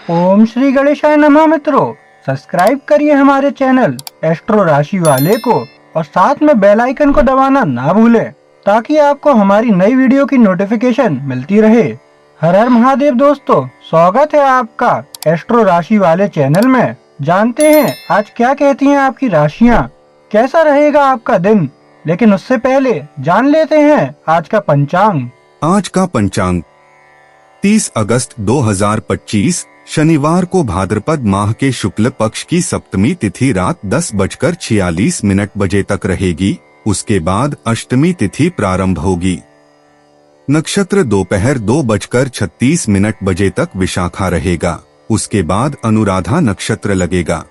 ओम श्री गणेशाय नमः। मित्रों, सब्सक्राइब करिए हमारे चैनल एस्ट्रो राशि वाले को और साथ में बेल आइकन को दबाना ना भूलें ताकि आपको हमारी नई वीडियो की नोटिफिकेशन मिलती रहे। हर हर महादेव दोस्तों, स्वागत है आपका एस्ट्रो राशि वाले चैनल में। जानते हैं आज क्या कहती हैं आपकी राशियां, कैसा रहेगा आपका दिन। लेकिन उससे पहले जान लेते हैं आज का पंचांग। आज का पंचांग 30 अगस्त 2025 शनिवार को भाद्रपद माह के शुक्ल पक्ष की सप्तमी तिथि रात 10:46 बजे तक रहेगी। उसके बाद अष्टमी तिथि प्रारंभ होगी। नक्षत्र दोपहर 2:36 बजे तक विशाखा रहेगा। उसके बाद अनुराधा नक्षत्र लगेगा।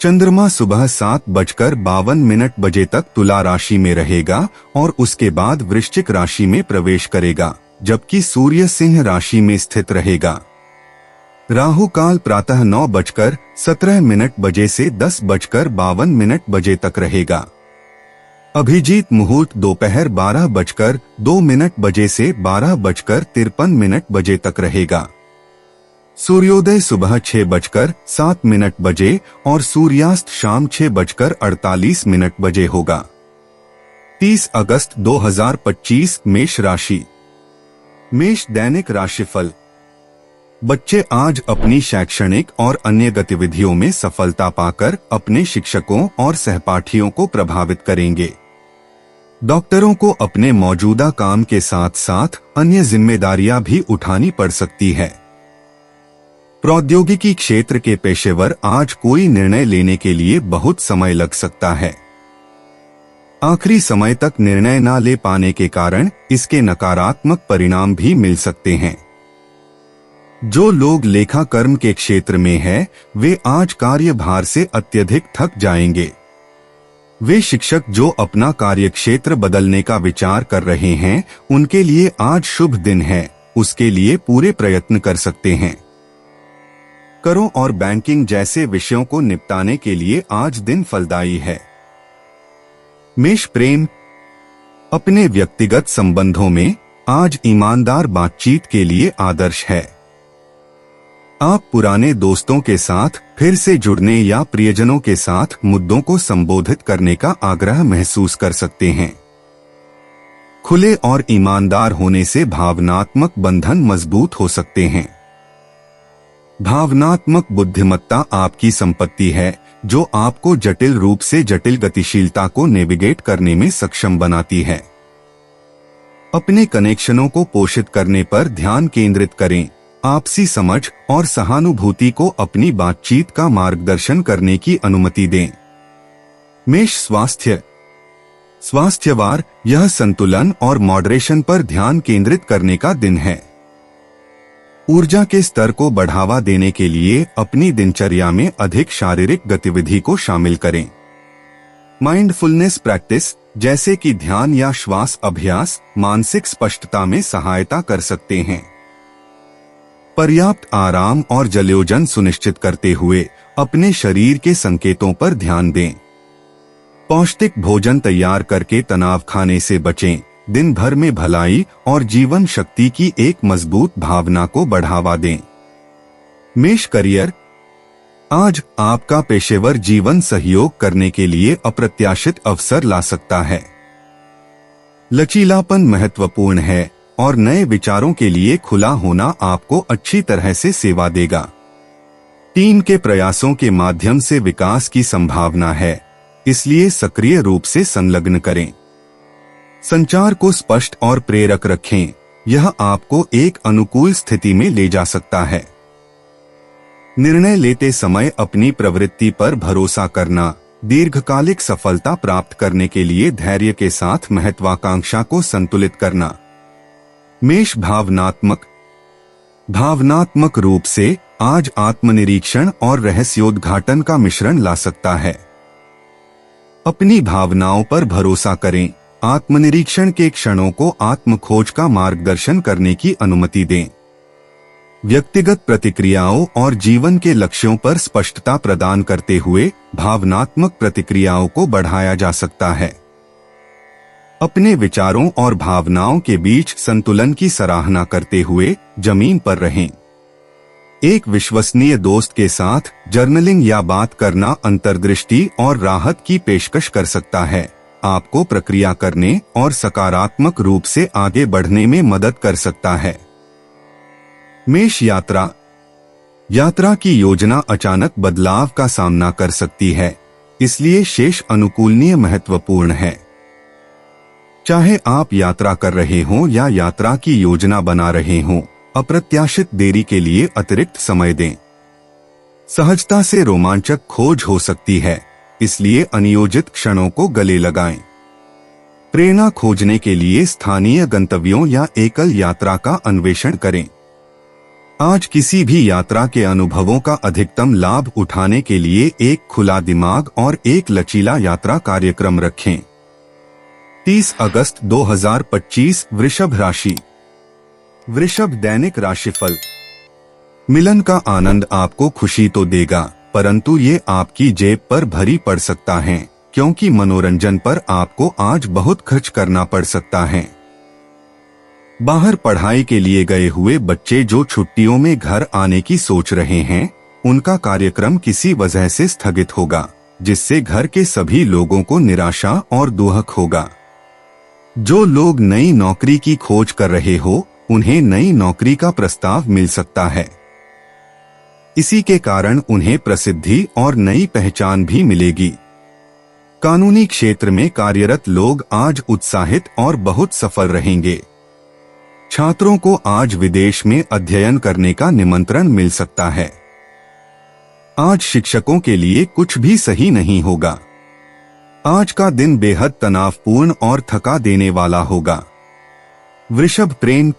चंद्रमा सुबह 7:52 बजे तक तुला राशि में रहेगा और उसके बाद वृश्चिक राशि में प्रवेश करेगा, जबकि सूर्य सिंह राशि में स्थित रहेगा। राहु काल प्रातः 9:17 बजे से 10:52 बजे तक रहेगा। अभिजीत मुहूर्त दोपहर 12:02 बजे से 12:53 बजे तक रहेगा। सूर्योदय सुबह 6:07 बजे और सूर्यास्त शाम 6:48 बजे होगा। 30 अगस्त 2025 मेष राशि। मेष दैनिक राशिफल। बच्चे आज अपनी शैक्षणिक और अन्य गतिविधियों में सफलता पाकर अपने शिक्षकों और सहपाठियों को प्रभावित करेंगे। डॉक्टरों को अपने मौजूदा काम के साथ साथ अन्य जिम्मेदारियां भी उठानी पड़ सकती है। प्रौद्योगिकी क्षेत्र के पेशेवर आज कोई निर्णय लेने के लिए बहुत समय लग सकता है। आखिरी समय तक निर्णय न ले पाने के कारण इसके नकारात्मक परिणाम भी मिल सकते हैं। जो लोग लेखा कर्म के क्षेत्र में हैं, वे आज कार्यभार से अत्यधिक थक जाएंगे। वे शिक्षक जो अपना कार्यक्षेत्र बदलने का विचार कर रहे हैं, उनके लिए आज शुभ दिन है। उसके लिए पूरे प्रयत्न कर सकते हैं। करों और बैंकिंग जैसे विषयों को निपटाने के लिए आज दिन फलदायी है। मेष प्रेम। अपने व्यक्तिगत संबंधों में आज ईमानदार बातचीत के लिए आदर्श है। आप पुराने दोस्तों के साथ फिर से जुड़ने या प्रियजनों के साथ मुद्दों को संबोधित करने का आग्रह महसूस कर सकते हैं। खुले और ईमानदार होने से भावनात्मक बंधन मजबूत हो सकते हैं। भावनात्मक बुद्धिमत्ता आपकी संपत्ति है, जो आपको जटिल रूप से जटिल गतिशीलता को नेविगेट करने में सक्षम बनाती है। अपने कनेक्शनों को पोषित करने पर ध्यान केंद्रित करें। आपसी समझ और सहानुभूति को अपनी बातचीत का मार्गदर्शन करने की अनुमति दें। मेष स्वास्थ्य। स्वास्थ्यवार यह संतुलन और मॉडरेशन पर ध्यान केंद्रित करने का दिन है। ऊर्जा के स्तर को बढ़ावा देने के लिए अपनी दिनचर्या में अधिक शारीरिक गतिविधि को शामिल करें। माइंडफुलनेस प्रैक्टिस जैसे कि ध्यान या श्वास अभ्यास मानसिक स्पष्टता में सहायता कर सकते हैं। पर्याप्त आराम और जलयोजन सुनिश्चित करते हुए अपने शरीर के संकेतों पर ध्यान दें। पौष्टिक भोजन तैयार करके तनाव खाने से बचें। दिन भर में भलाई और जीवन शक्ति की एक मजबूत भावना को बढ़ावा दें। मेष करियर। आज आपका पेशेवर जीवन सहयोग करने के लिए अप्रत्याशित अवसर ला सकता है। लचीलापन महत्वपूर्ण है और नए विचारों के लिए खुला होना आपको अच्छी तरह से सेवा देगा। टीम के प्रयासों के माध्यम से विकास की संभावना है, इसलिए सक्रिय रूप से संलग्न करें। संचार को स्पष्ट और प्रेरक रखें, यह आपको एक अनुकूल स्थिति में ले जा सकता है। निर्णय लेते समय अपनी प्रवृत्ति पर भरोसा करना, दीर्घकालिक सफलता प्राप्त करने के लिए धैर्य के साथ महत्वाकांक्षा को संतुलित करना। मेष भावनात्मक। भावनात्मक रूप से आज आत्मनिरीक्षण और रहस्योद्घाटन का मिश्रण ला सकता है। अपनी भावनाओं पर भरोसा करें। आत्मनिरीक्षण के क्षणों को आत्मखोज का मार्गदर्शन करने की अनुमति दें। व्यक्तिगत प्रतिक्रियाओं और जीवन के लक्ष्यों पर स्पष्टता प्रदान करते हुए भावनात्मक प्रतिक्रियाओं को बढ़ाया जा सकता है। अपने विचारों और भावनाओं के बीच संतुलन की सराहना करते हुए जमीन पर रहें। एक विश्वसनीय दोस्त के साथ जर्नलिंग या बात करना अंतर्दृष्टि और राहत की पेशकश कर सकता है, आपको प्रक्रिया करने और सकारात्मक रूप से आगे बढ़ने में मदद कर सकता है। मेष यात्रा। यात्रा की योजना अचानक बदलाव का सामना कर सकती है, इसलिए शेष अनुकूलनीय महत्वपूर्ण है। चाहे आप यात्रा कर रहे हों या यात्रा की योजना बना रहे हों, अप्रत्याशित देरी के लिए अतिरिक्त समय दें। सहजता से रोमांचक खोज हो सकती है, इसलिए अनियोजित क्षणों को गले लगाएं। प्रेरणा खोजने के लिए स्थानीय गंतव्यों या एकल यात्रा का अन्वेषण करें। आज किसी भी यात्रा के अनुभवों का अधिकतम लाभ उठाने के लिए एक खुला दिमाग और एक लचीला यात्रा कार्यक्रम रखें। 30 अगस्त 2025 वृषभ राशि। वृषभ दैनिक राशिफल। मिलन का आनंद आपको खुशी तो देगा, परंतु ये आपकी जेब पर भारी पड़ सकता है, क्योंकि मनोरंजन पर आपको आज बहुत खर्च करना पड़ सकता है। बाहर पढ़ाई के लिए गए हुए बच्चे जो छुट्टियों में घर आने की सोच रहे हैं, उनका कार्यक्रम किसी वजह से स्थगित होगा, जिससे घर के सभी लोगों को निराशा और दुहक होगा। जो लोग नई नौकरी की खोज कर रहे हो, उन्हें नई नौकरी का प्रस्ताव मिल सकता है। इसी के कारण उन्हें प्रसिद्धि और नई पहचान भी मिलेगी। कानूनी क्षेत्र में कार्यरत लोग आज उत्साहित और बहुत सफल रहेंगे। छात्रों को आज विदेश में अध्ययन करने का निमंत्रण मिल सकता है। आज शिक्षकों के लिए कुछ भी सही नहीं होगा। आज का दिन बेहद तनावपूर्ण और थका देने वाला होगा। वृषभ प्रेम।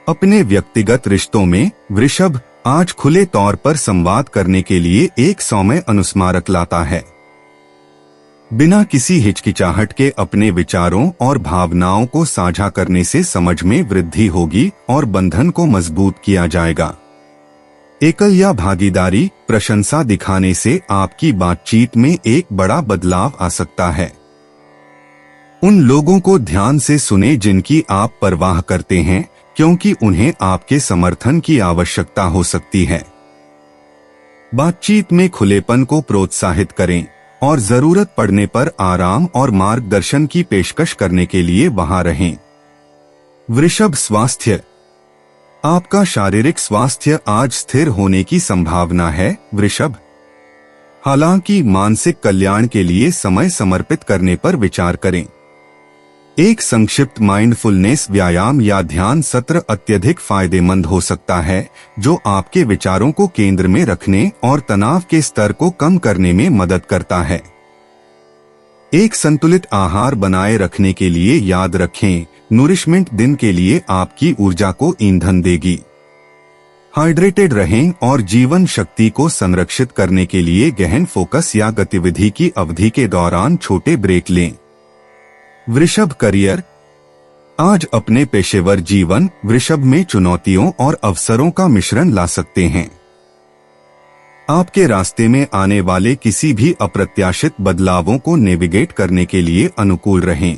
अपने व्यक्तिगत रिश्तों में वृषभ आज खुले तौर पर संवाद करने के लिए एक सौम्य अनुस्मारक लाता है। बिना किसी हिचकिचाहट के अपने विचारों और भावनाओं को साझा करने से समझ में वृद्धि होगी और बंधन को मजबूत किया जाएगा। एकल या भागीदारी प्रशंसा दिखाने से आपकी बातचीत में एक बड़ा बदलाव आ सकता है। उन लोगों को ध्यान से सुने जिनकी आप परवाह करते हैं, क्योंकि उन्हें आपके समर्थन की आवश्यकता हो सकती है। बातचीत में खुलेपन को प्रोत्साहित करें और जरूरत पड़ने पर आराम और मार्गदर्शन की पेशकश करने के लिए वहां रहें। वृषभ स्वास्थ्य। आपका शारीरिक स्वास्थ्य आज स्थिर होने की संभावना है वृषभ। हालांकि मानसिक कल्याण के लिए समय समर्पित करने पर विचार करें। एक संक्षिप्त माइंडफुलनेस व्यायाम या ध्यान सत्र अत्यधिक फायदेमंद हो सकता है, जो आपके विचारों को केंद्र में रखने और तनाव के स्तर को कम करने में मदद करता है। एक संतुलित आहार बनाए रखने के लिए याद रखें, नूरिशमेंट दिन के लिए आपकी ऊर्जा को ईंधन देगी। हाइड्रेटेड रहें और जीवन शक्ति को संरक्षित करने के लिए गहन फोकस या गतिविधि की अवधि के दौरान छोटे ब्रेक लें। वृषभ करियर। आज अपने पेशेवर जीवन वृषभ में चुनौतियों और अवसरों का मिश्रण ला सकते हैं। आपके रास्ते में आने वाले किसी भी अप्रत्याशित बदलावों को नेविगेट करने के लिए अनुकूल रहें।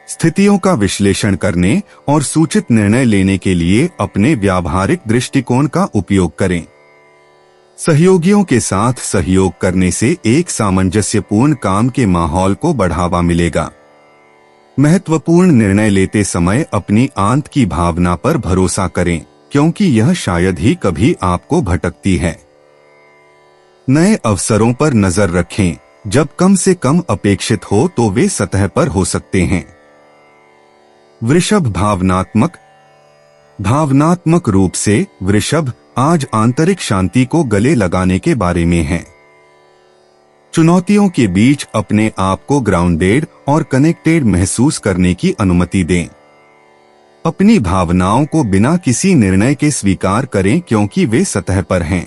स्थितियों का विश्लेषण करने और सूचित निर्णय लेने के लिए अपने व्यावहारिक दृष्टिकोण का उपयोग करें। सहयोगियों के साथ सहयोग करने से एक सामंजस्यपूर्ण काम के माहौल को बढ़ावा मिलेगा। महत्वपूर्ण निर्णय लेते समय अपनी आंत की भावना पर भरोसा करें, क्योंकि यह शायद ही कभी आपको भटकती है। नए अवसरों पर नजर रखें, जब कम से कम अपेक्षित हो तो वे सतह पर हो सकते हैं। वृषभ भावनात्मक रूप से वृषभ आज आंतरिक शांति को गले लगाने के बारे में है। चुनौतियों के बीच अपने आप को ग्राउंडेड और कनेक्टेड महसूस करने की अनुमति दें। अपनी भावनाओं को बिना किसी निर्णय के स्वीकार करें, क्योंकि वे सतह पर हैं।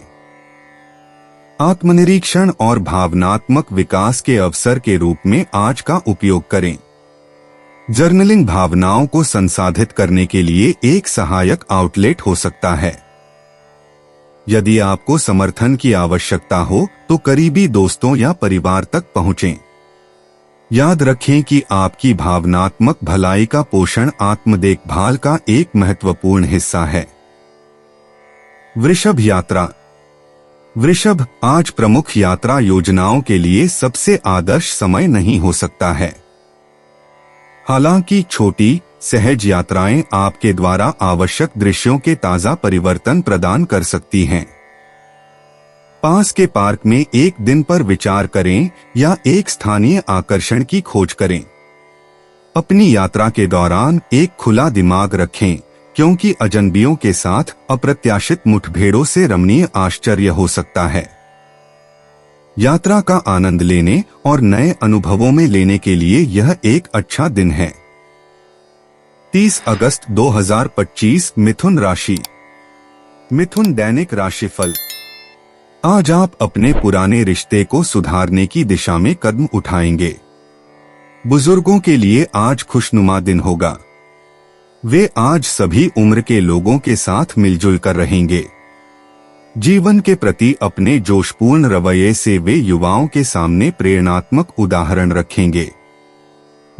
आत्मनिरीक्षण और भावनात्मक विकास के अवसर के रूप में आज का उपयोग करें। जर्नलिंग भावनाओं को संसाधित करने के लिए एक सहायक आउटलेट हो सकता है। यदि आपको समर्थन की आवश्यकता हो तो करीबी दोस्तों या परिवार तक पहुंचें। याद रखें कि आपकी भावनात्मक भलाई का पोषण आत्म देखभाल का एक महत्वपूर्ण हिस्सा है। वृषभ यात्रा। वृषभ, आज प्रमुख यात्रा योजनाओं के लिए सबसे आदर्श समय नहीं हो सकता है। हालांकि छोटी सहज यात्राएं आपके द्वारा आवश्यक दृश्यों के ताजा परिवर्तन प्रदान कर सकती हैं। पास के पार्क में एक दिन पर विचार करें या एक स्थानीय आकर्षण की खोज करें। अपनी यात्रा के दौरान एक खुला दिमाग रखें, क्योंकि अजनबियों के साथ अप्रत्याशित मुठभेड़ों से रमणीय आश्चर्य हो सकता है। यात्रा का आनंद लेने और नए अनुभवों में लेने के लिए यह एक अच्छा दिन है। 30 अगस्त 2025 मिथुन राशि। मिथुन दैनिक राशिफल। आज आप अपने पुराने रिश्ते को सुधारने की दिशा में कदम उठाएंगे। बुजुर्गों के लिए आज खुशनुमा दिन होगा। वे आज सभी उम्र के लोगों के साथ मिलजुल कर रहेंगे। जीवन के प्रति अपने जोशपूर्ण रवैये से वे युवाओं के सामने प्रेरणात्मक उदाहरण रखेंगे।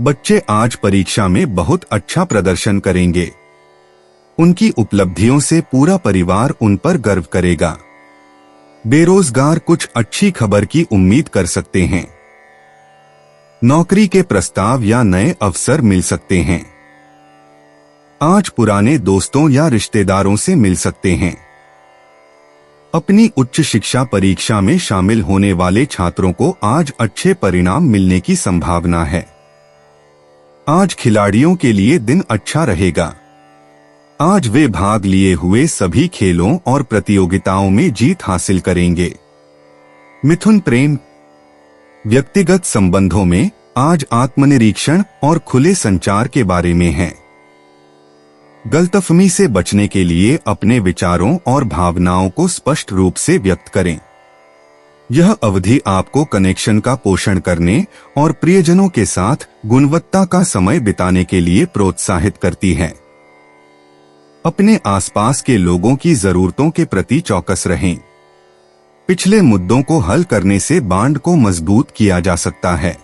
बच्चे आज परीक्षा में बहुत अच्छा प्रदर्शन करेंगे। उनकी उपलब्धियों से पूरा परिवार उन पर गर्व करेगा। बेरोजगार कुछ अच्छी खबर की उम्मीद कर सकते हैं। नौकरी के प्रस्ताव या नए अवसर मिल सकते हैं। आज पुराने दोस्तों या रिश्तेदारों से मिल सकते हैं। अपनी उच्च शिक्षा परीक्षा में शामिल होने वाले छात्रों को आज अच्छे परिणाम मिलने की संभावना है। आज खिलाड़ियों के लिए दिन अच्छा रहेगा। आज वे भाग लिए हुए सभी खेलों और प्रतियोगिताओं में जीत हासिल करेंगे। मिथुन प्रेम। व्यक्तिगत संबंधों में आज आत्मनिरीक्षण और खुले संचार के बारे में है। गलतफहमी से बचने के लिए अपने विचारों और भावनाओं को स्पष्ट रूप से व्यक्त करें। यह अवधि आपको कनेक्शन का पोषण करने और प्रियजनों के साथ गुणवत्ता का समय बिताने के लिए प्रोत्साहित करती है। अपने आसपास के लोगों की जरूरतों के प्रति चौकस रहें। पिछले मुद्दों को हल करने से बांड को मजबूत किया जा सकता है।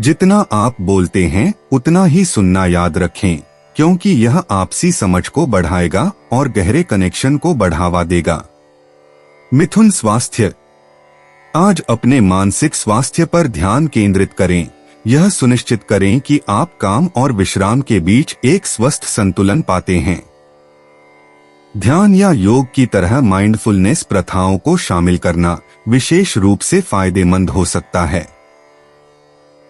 जितना आप बोलते हैं उतना ही सुनना याद रखें, क्योंकि यह आपसी समझ को बढ़ाएगा और गहरे कनेक्शन को बढ़ावा देगा। मिथुन स्वास्थ्य। आज अपने मानसिक स्वास्थ्य पर ध्यान केंद्रित करें। यह सुनिश्चित करें कि आप काम और विश्राम के बीच एक स्वस्थ संतुलन पाते हैं। ध्यान या योग की तरह माइंडफुलनेस प्रथाओं को शामिल करना विशेष रूप से फायदेमंद हो सकता है।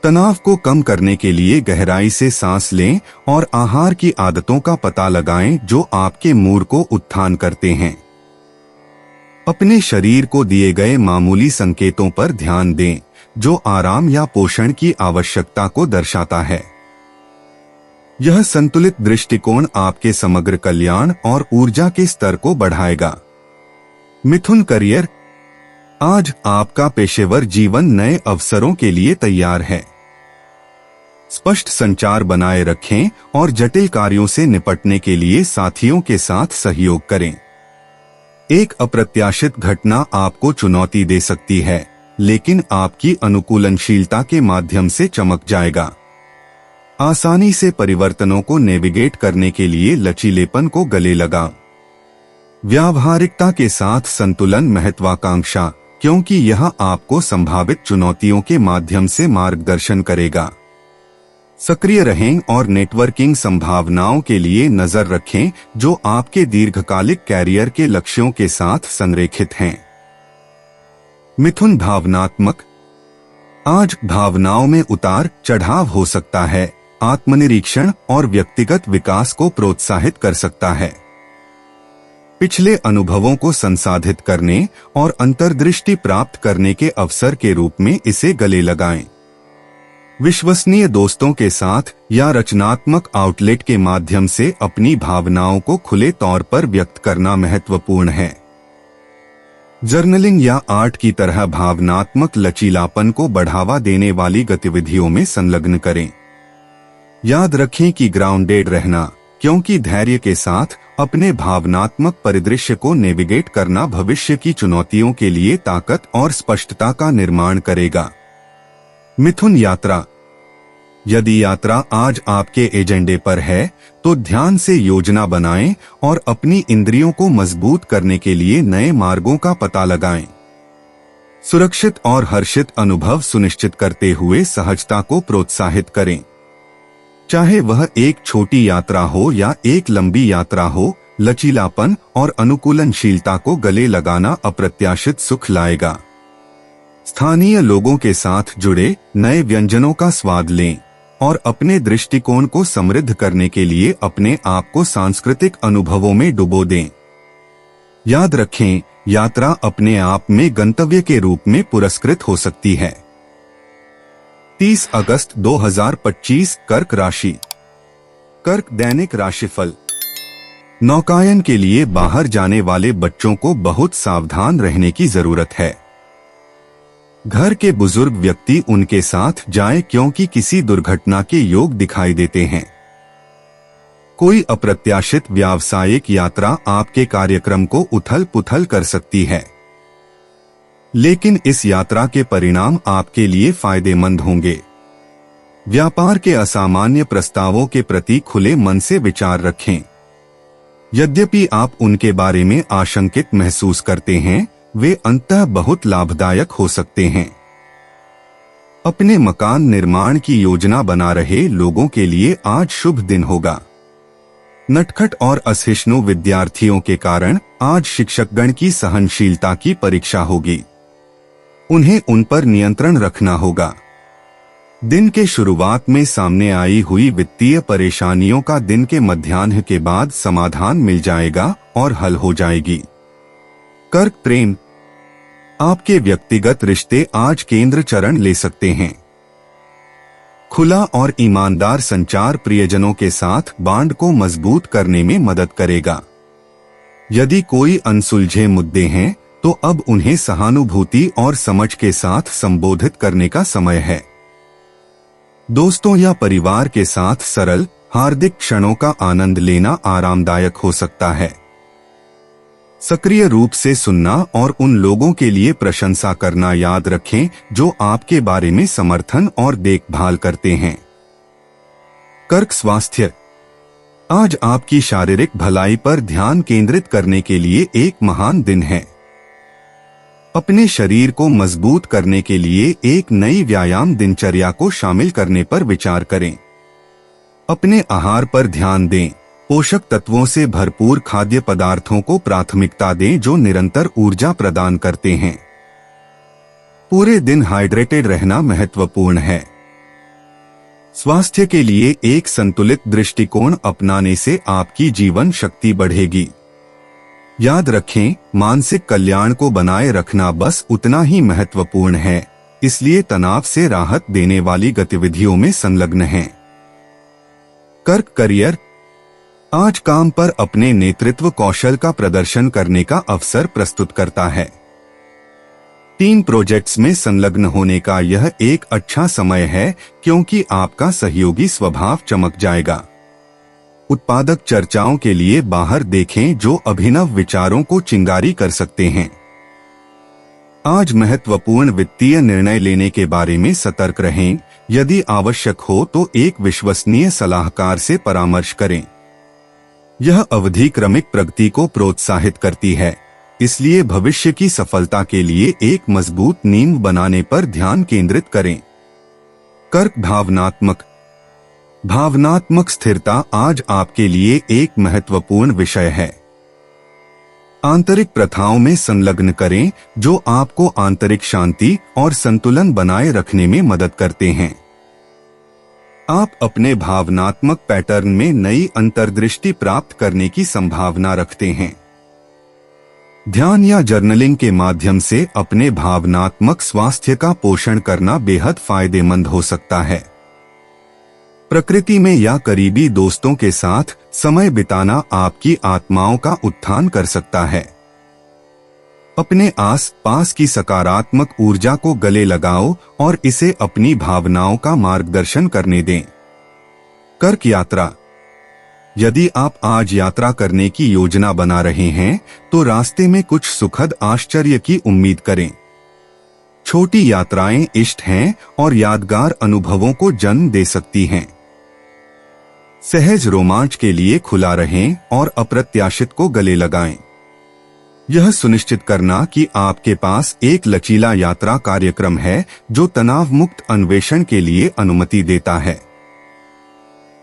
तनाव को कम करने के लिए गहराई से सांस लें और आहार की आदतों का पता लगाएं जो आपके मूड को उत्थान करते हैं। अपने शरीर को दिए गए मामूली संकेतों पर ध्यान दें, जो आराम या पोषण की आवश्यकता को दर्शाता है। यह संतुलित दृष्टिकोण आपके समग्र कल्याण और ऊर्जा के स्तर को बढ़ाएगा। मिथुन करियर। आज आपका पेशेवर जीवन नए अवसरों के लिए तैयार है। स्पष्ट संचार बनाए रखें और जटिल कार्यों से निपटने के लिए साथियों के साथ सहयोग करें। एक अप्रत्याशित घटना आपको चुनौती दे सकती है, लेकिन आपकी अनुकूलनशीलता के माध्यम से चमक जाएगा। आसानी से परिवर्तनों को नेविगेट करने के लिए लचीलेपन को गले लगा। व्यावहारिकता के साथ संतुलन महत्वाकांक्षा, क्योंकि यह आपको संभावित चुनौतियों के माध्यम से मार्गदर्शन करेगा। सक्रिय रहें और नेटवर्किंग संभावनाओं के लिए नजर रखें जो आपके दीर्घकालिक कैरियर के लक्ष्यों के साथ संरेखित हैं। मिथुन भावनात्मक। आज भावनाओं में उतार चढ़ाव हो सकता है। आत्मनिरीक्षण और व्यक्तिगत विकास को प्रोत्साहित कर सकता है। पिछले अनुभवों को संसाधित करने और अंतर्दृष्टि प्राप्त करने के अवसर के रूप में इसे गले लगाएं। विश्वसनीय दोस्तों के साथ या रचनात्मक आउटलेट के माध्यम से अपनी भावनाओं को खुले तौर पर व्यक्त करना महत्वपूर्ण है। जर्नलिंग या आर्ट की तरह भावनात्मक लचीलापन को बढ़ावा देने वाली गतिविधियों में संलग्न करें। याद रखें कि ग्राउंडेड रहना, क्योंकि धैर्य के साथ अपने भावनात्मक परिदृश्य को नेविगेट करना भविष्य की चुनौतियों के लिए ताकत और स्पष्टता का निर्माण करेगा। मिथुन यात्रा। यदि यात्रा आज आपके एजेंडे पर है तो ध्यान से योजना बनाएं और अपनी इंद्रियों को मजबूत करने के लिए नए मार्गों का पता लगाएं। सुरक्षित और हर्षित अनुभव सुनिश्चित करते हुए सहजता को प्रोत्साहित करें। चाहे वह एक छोटी यात्रा हो या एक लंबी यात्रा हो, लचीलापन और अनुकूलनशीलता को गले लगाना अप्रत्याशित सुख लाएगा। स्थानीय लोगों के साथ जुड़े, नए व्यंजनों का स्वाद लें और अपने दृष्टिकोण को समृद्ध करने के लिए अपने आप को सांस्कृतिक अनुभवों में डुबो दें। याद रखें, यात्रा अपने आप में गंतव्य के रूप में पुरस्कृत हो सकती है। 30 अगस्त 2025 कर्क राशि। कर्क दैनिक राशिफल। नौकायन के लिए बाहर जाने वाले बच्चों को बहुत सावधान रहने की जरूरत है। घर के बुजुर्ग व्यक्ति उनके साथ जाएं क्योंकि किसी दुर्घटना के योग दिखाई देते हैं। कोई अप्रत्याशित व्यावसायिक यात्रा आपके कार्यक्रम को उथल-पुथल कर सकती है, लेकिन इस यात्रा के परिणाम आपके लिए फायदेमंद होंगे। व्यापार के असामान्य प्रस्तावों के प्रति खुले मन से विचार रखें। यद्यपि आप उनके बारे में आशंकित महसूस करते हैं, वे अंततः बहुत लाभदायक हो सकते हैं। अपने मकान निर्माण की योजना बना रहे लोगों के लिए आज शुभ दिन होगा। नटखट और असहिष्णु विद्यार्थियों के कारण आज शिक्षकगण की सहनशीलता की परीक्षा होगी। उन्हें उन पर नियंत्रण रखना होगा। दिन के शुरुआत में सामने आई हुई वित्तीय परेशानियों का दिन के मध्याह्न के बाद समाधान मिल जाएगा और हल हो जाएगी। कर्क प्रेम। आपके व्यक्तिगत रिश्ते आज केंद्र चरण ले सकते हैं। खुला और ईमानदार संचार प्रियजनों के साथ बांड को मजबूत करने में मदद करेगा। यदि कोई अनसुलझे मुद्दे हैं तो अब उन्हें सहानुभूति और समझ के साथ संबोधित करने का समय है। दोस्तों या परिवार के साथ सरल, हार्दिक क्षणों का आनंद लेना आरामदायक हो सकता है। सक्रिय रूप से सुनना और उन लोगों के लिए प्रशंसा करना याद रखें जो आपके बारे में समर्थन और देखभाल करते हैं। कर्क स्वास्थ्य। आज आपकी शारीरिक भलाई पर ध्यान केंद्रित करने के लिए एक महान दिन है। अपने शरीर को मजबूत करने के लिए एक नई व्यायाम दिनचर्या को शामिल करने पर विचार करें। अपने आहार पर ध्यान दें। पोषक तत्वों से भरपूर खाद्य पदार्थों को प्राथमिकता दें जो निरंतर ऊर्जा प्रदान करते हैं। पूरे दिन हाइड्रेटेड रहना महत्वपूर्ण है। स्वास्थ्य के लिए एक संतुलित दृष्टिकोण अपनाने से आपकी जीवन शक्ति बढ़ेगी। याद रखें, मानसिक कल्याण को बनाए रखना बस उतना ही महत्वपूर्ण है, इसलिए तनाव से राहत देने वाली गतिविधियों में संलग्न हैं। कर्क करियर। आज काम पर अपने नेतृत्व कौशल का प्रदर्शन करने का अवसर प्रस्तुत करता है। टीम प्रोजेक्ट्स में संलग्न होने का यह एक अच्छा समय है क्योंकि आपका सहयोगी स्वभाव चमक जाएगा। उत्पादक चर्चाओं के लिए बाहर देखें जो अभिनव विचारों को चिंगारी कर सकते हैं। आज महत्वपूर्ण वित्तीय निर्णय लेने के बारे में सतर्क रहें। यदि आवश्यक हो तो एक विश्वसनीय सलाहकार से परामर्श करें। यह अवधि क्रमिक प्रगति को प्रोत्साहित करती है, इसलिए भविष्य की सफलता के लिए एक मजबूत नींव बनाने पर ध्यान केंद्रित करें। कर्क भावनात्मक। भावनात्मक स्थिरता आज आपके लिए एक महत्वपूर्ण विषय है। आंतरिक प्रथाओं में संलग्न करें जो आपको आंतरिक शांति और संतुलन बनाए रखने में मदद करते हैं। आप अपने भावनात्मक पैटर्न में नई अंतर्दृष्टि प्राप्त करने की संभावना रखते हैं। ध्यान या जर्नलिंग के माध्यम से अपने भावनात्मक स्वास्थ्य का पोषण करना बेहद फायदेमंद हो सकता है। प्रकृति में या करीबी दोस्तों के साथ समय बिताना आपकी आत्माओं का उत्थान कर सकता है। अपने आस पास की सकारात्मक ऊर्जा को गले लगाओ और इसे अपनी भावनाओं का मार्गदर्शन करने दें। कर्क यात्रा। यदि आप आज यात्रा करने की योजना बना रहे हैं तो रास्ते में कुछ सुखद आश्चर्य की उम्मीद करें। छोटी यात्राएं इष्ट हैं और यादगार अनुभवों को जन्म दे सकती हैं। सहज रोमांच के लिए खुला रहें और अप्रत्याशित को गले लगाएं। यह सुनिश्चित करना कि आपके पास एक लचीला यात्रा कार्यक्रम है जो तनाव मुक्त अन्वेषण के लिए अनुमति देता है।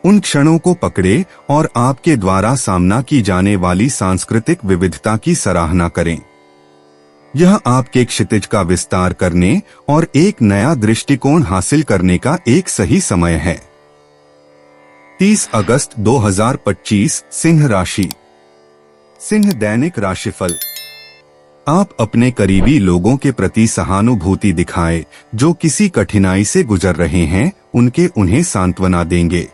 उन क्षणों को पकड़े और आपके द्वारा सामना की जाने वाली सांस्कृतिक विविधता की सराहना करें। यह आपके क्षितिज का विस्तार करने और एक नया दृष्टिकोण हासिल करने का एक सही समय है। 30 अगस्त 2025 सिंह राशि। सिंह दैनिक राशिफल। आप अपने करीबी लोगों के प्रति सहानुभूति दिखाएं जो किसी कठिनाई से गुजर रहे हैं, उन्हें सांत्वना देंगे।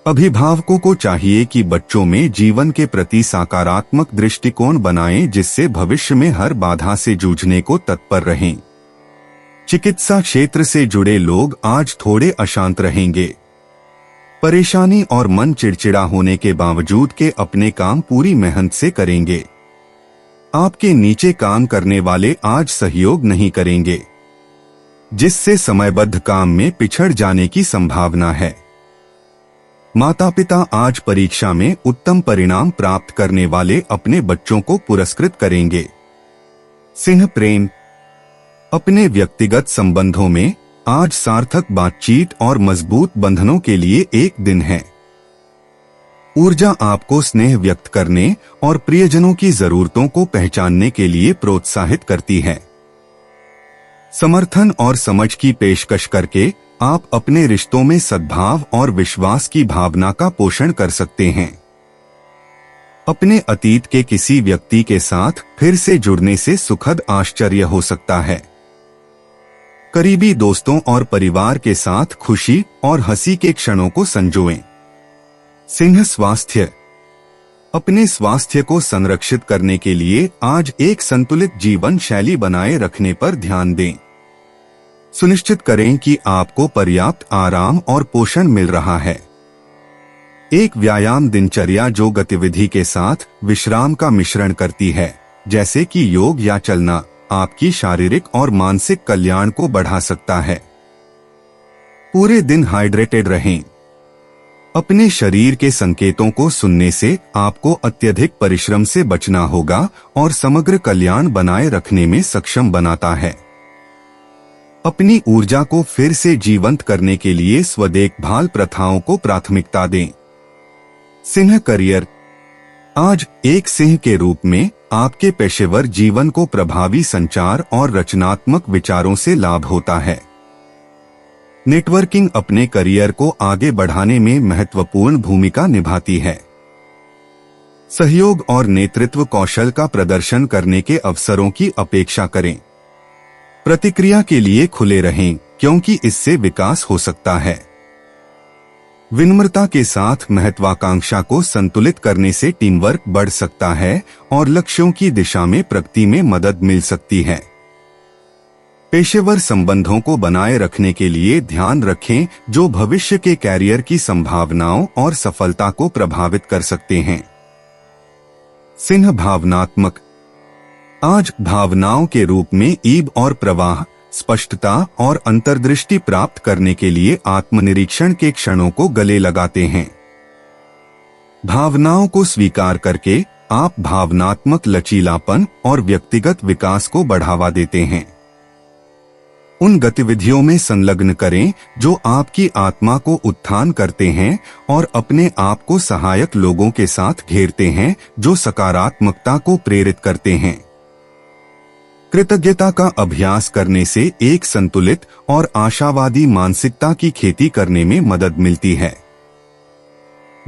अभिभावकों को चाहिए कि बच्चों में जीवन के प्रति सकारात्मक दृष्टिकोण बनाएं जिससे भविष्य में हर बाधा से जूझने को तत्पर रहें। चिकित्सा क्षेत्र से जुड़े लोग आज थोड़े अशांत रहेंगे। परेशानी और मन चिड़चिड़ा होने के बावजूद के अपने काम पूरी मेहनत से करेंगे। आपके नीचे काम करने वाले आज सहयोग नहीं करेंगे, जिससे समयबद्ध काम में पिछड़ जाने की संभावना है। माता पिता आज परीक्षा में उत्तम परिणाम प्राप्त करने वाले अपने बच्चों को पुरस्कृत करेंगे। सिंह प्रेम। अपने व्यक्तिगत संबंधों में आज सार्थक बातचीत और मजबूत बंधनों के लिए एक दिन है। ऊर्जा आपको स्नेह व्यक्त करने और प्रियजनों की जरूरतों को पहचानने के लिए प्रोत्साहित करती है। समर्थन और समझ की पेशकश करके आप अपने रिश्तों में सद्भाव और विश्वास की भावना का पोषण कर सकते हैं। अपने अतीत के किसी व्यक्ति के साथ फिर से जुड़ने से सुखद आश्चर्य हो सकता है। करीबी दोस्तों और परिवार के साथ खुशी और हंसी के क्षणों को संजोएं। सिंह स्वास्थ्य। अपने स्वास्थ्य को संरक्षित करने के लिए आज एक संतुलित जीवन शैली बनाए रखने पर ध्यान दें। सुनिश्चित करें कि आपको पर्याप्त आराम और पोषण मिल रहा है। एक व्यायाम दिनचर्या जो गतिविधि के साथ विश्राम का मिश्रण करती है, जैसे कि योग या चलना, आपकी शारीरिक और मानसिक कल्याण को बढ़ा सकता है। पूरे दिन हाइड्रेटेड रहें। अपने शरीर के संकेतों को सुनने से आपको अत्यधिक परिश्रम से बचना होगा और समग्र कल्याण बनाए रखने में सक्षम बनाता है। अपनी ऊर्जा को फिर से जीवंत करने के लिए स्वदेखभाल प्रथाओं को प्राथमिकता दें। सिंह करियर। आज एक सिंह के रूप में आपके पेशेवर जीवन को प्रभावी संचार और रचनात्मक विचारों से लाभ होता है। नेटवर्किंग अपने करियर को आगे बढ़ाने में महत्वपूर्ण भूमिका निभाती है। सहयोग और नेतृत्व कौशल का प्रदर्शन करने के अवसरों की अपेक्षा करें। प्रतिक्रिया के लिए खुले रहें क्योंकि इससे विकास हो सकता है। विनम्रता के साथ महत्वाकांक्षा को संतुलित करने से टीम वर्क बढ़ सकता है और लक्ष्यों की दिशा में प्रगति में मदद मिल सकती है। पेशेवर संबंधों को बनाए रखने के लिए ध्यान रखें जो भविष्य के कैरियर की संभावनाओं और सफलता को प्रभावित कर सकते हैं। सिंह भावनात्मक। आज भावनाओं के रूप में ईब और प्रवाह, स्पष्टता और अंतर्दृष्टि प्राप्त करने के लिए आत्मनिरीक्षण के क्षणों को गले लगाते हैं। भावनाओं को स्वीकार करके आप भावनात्मक लचीलापन और व्यक्तिगत विकास को बढ़ावा देते हैं। उन गतिविधियों में संलग्न करें जो आपकी आत्मा को उत्थान करते हैं और अपने आप को सहायक लोगों के साथ घेरते हैं जो सकारात्मकता को प्रेरित करते हैं। कृतज्ञता का अभ्यास करने से एक संतुलित और आशावादी मानसिकता की खेती करने में मदद मिलती है।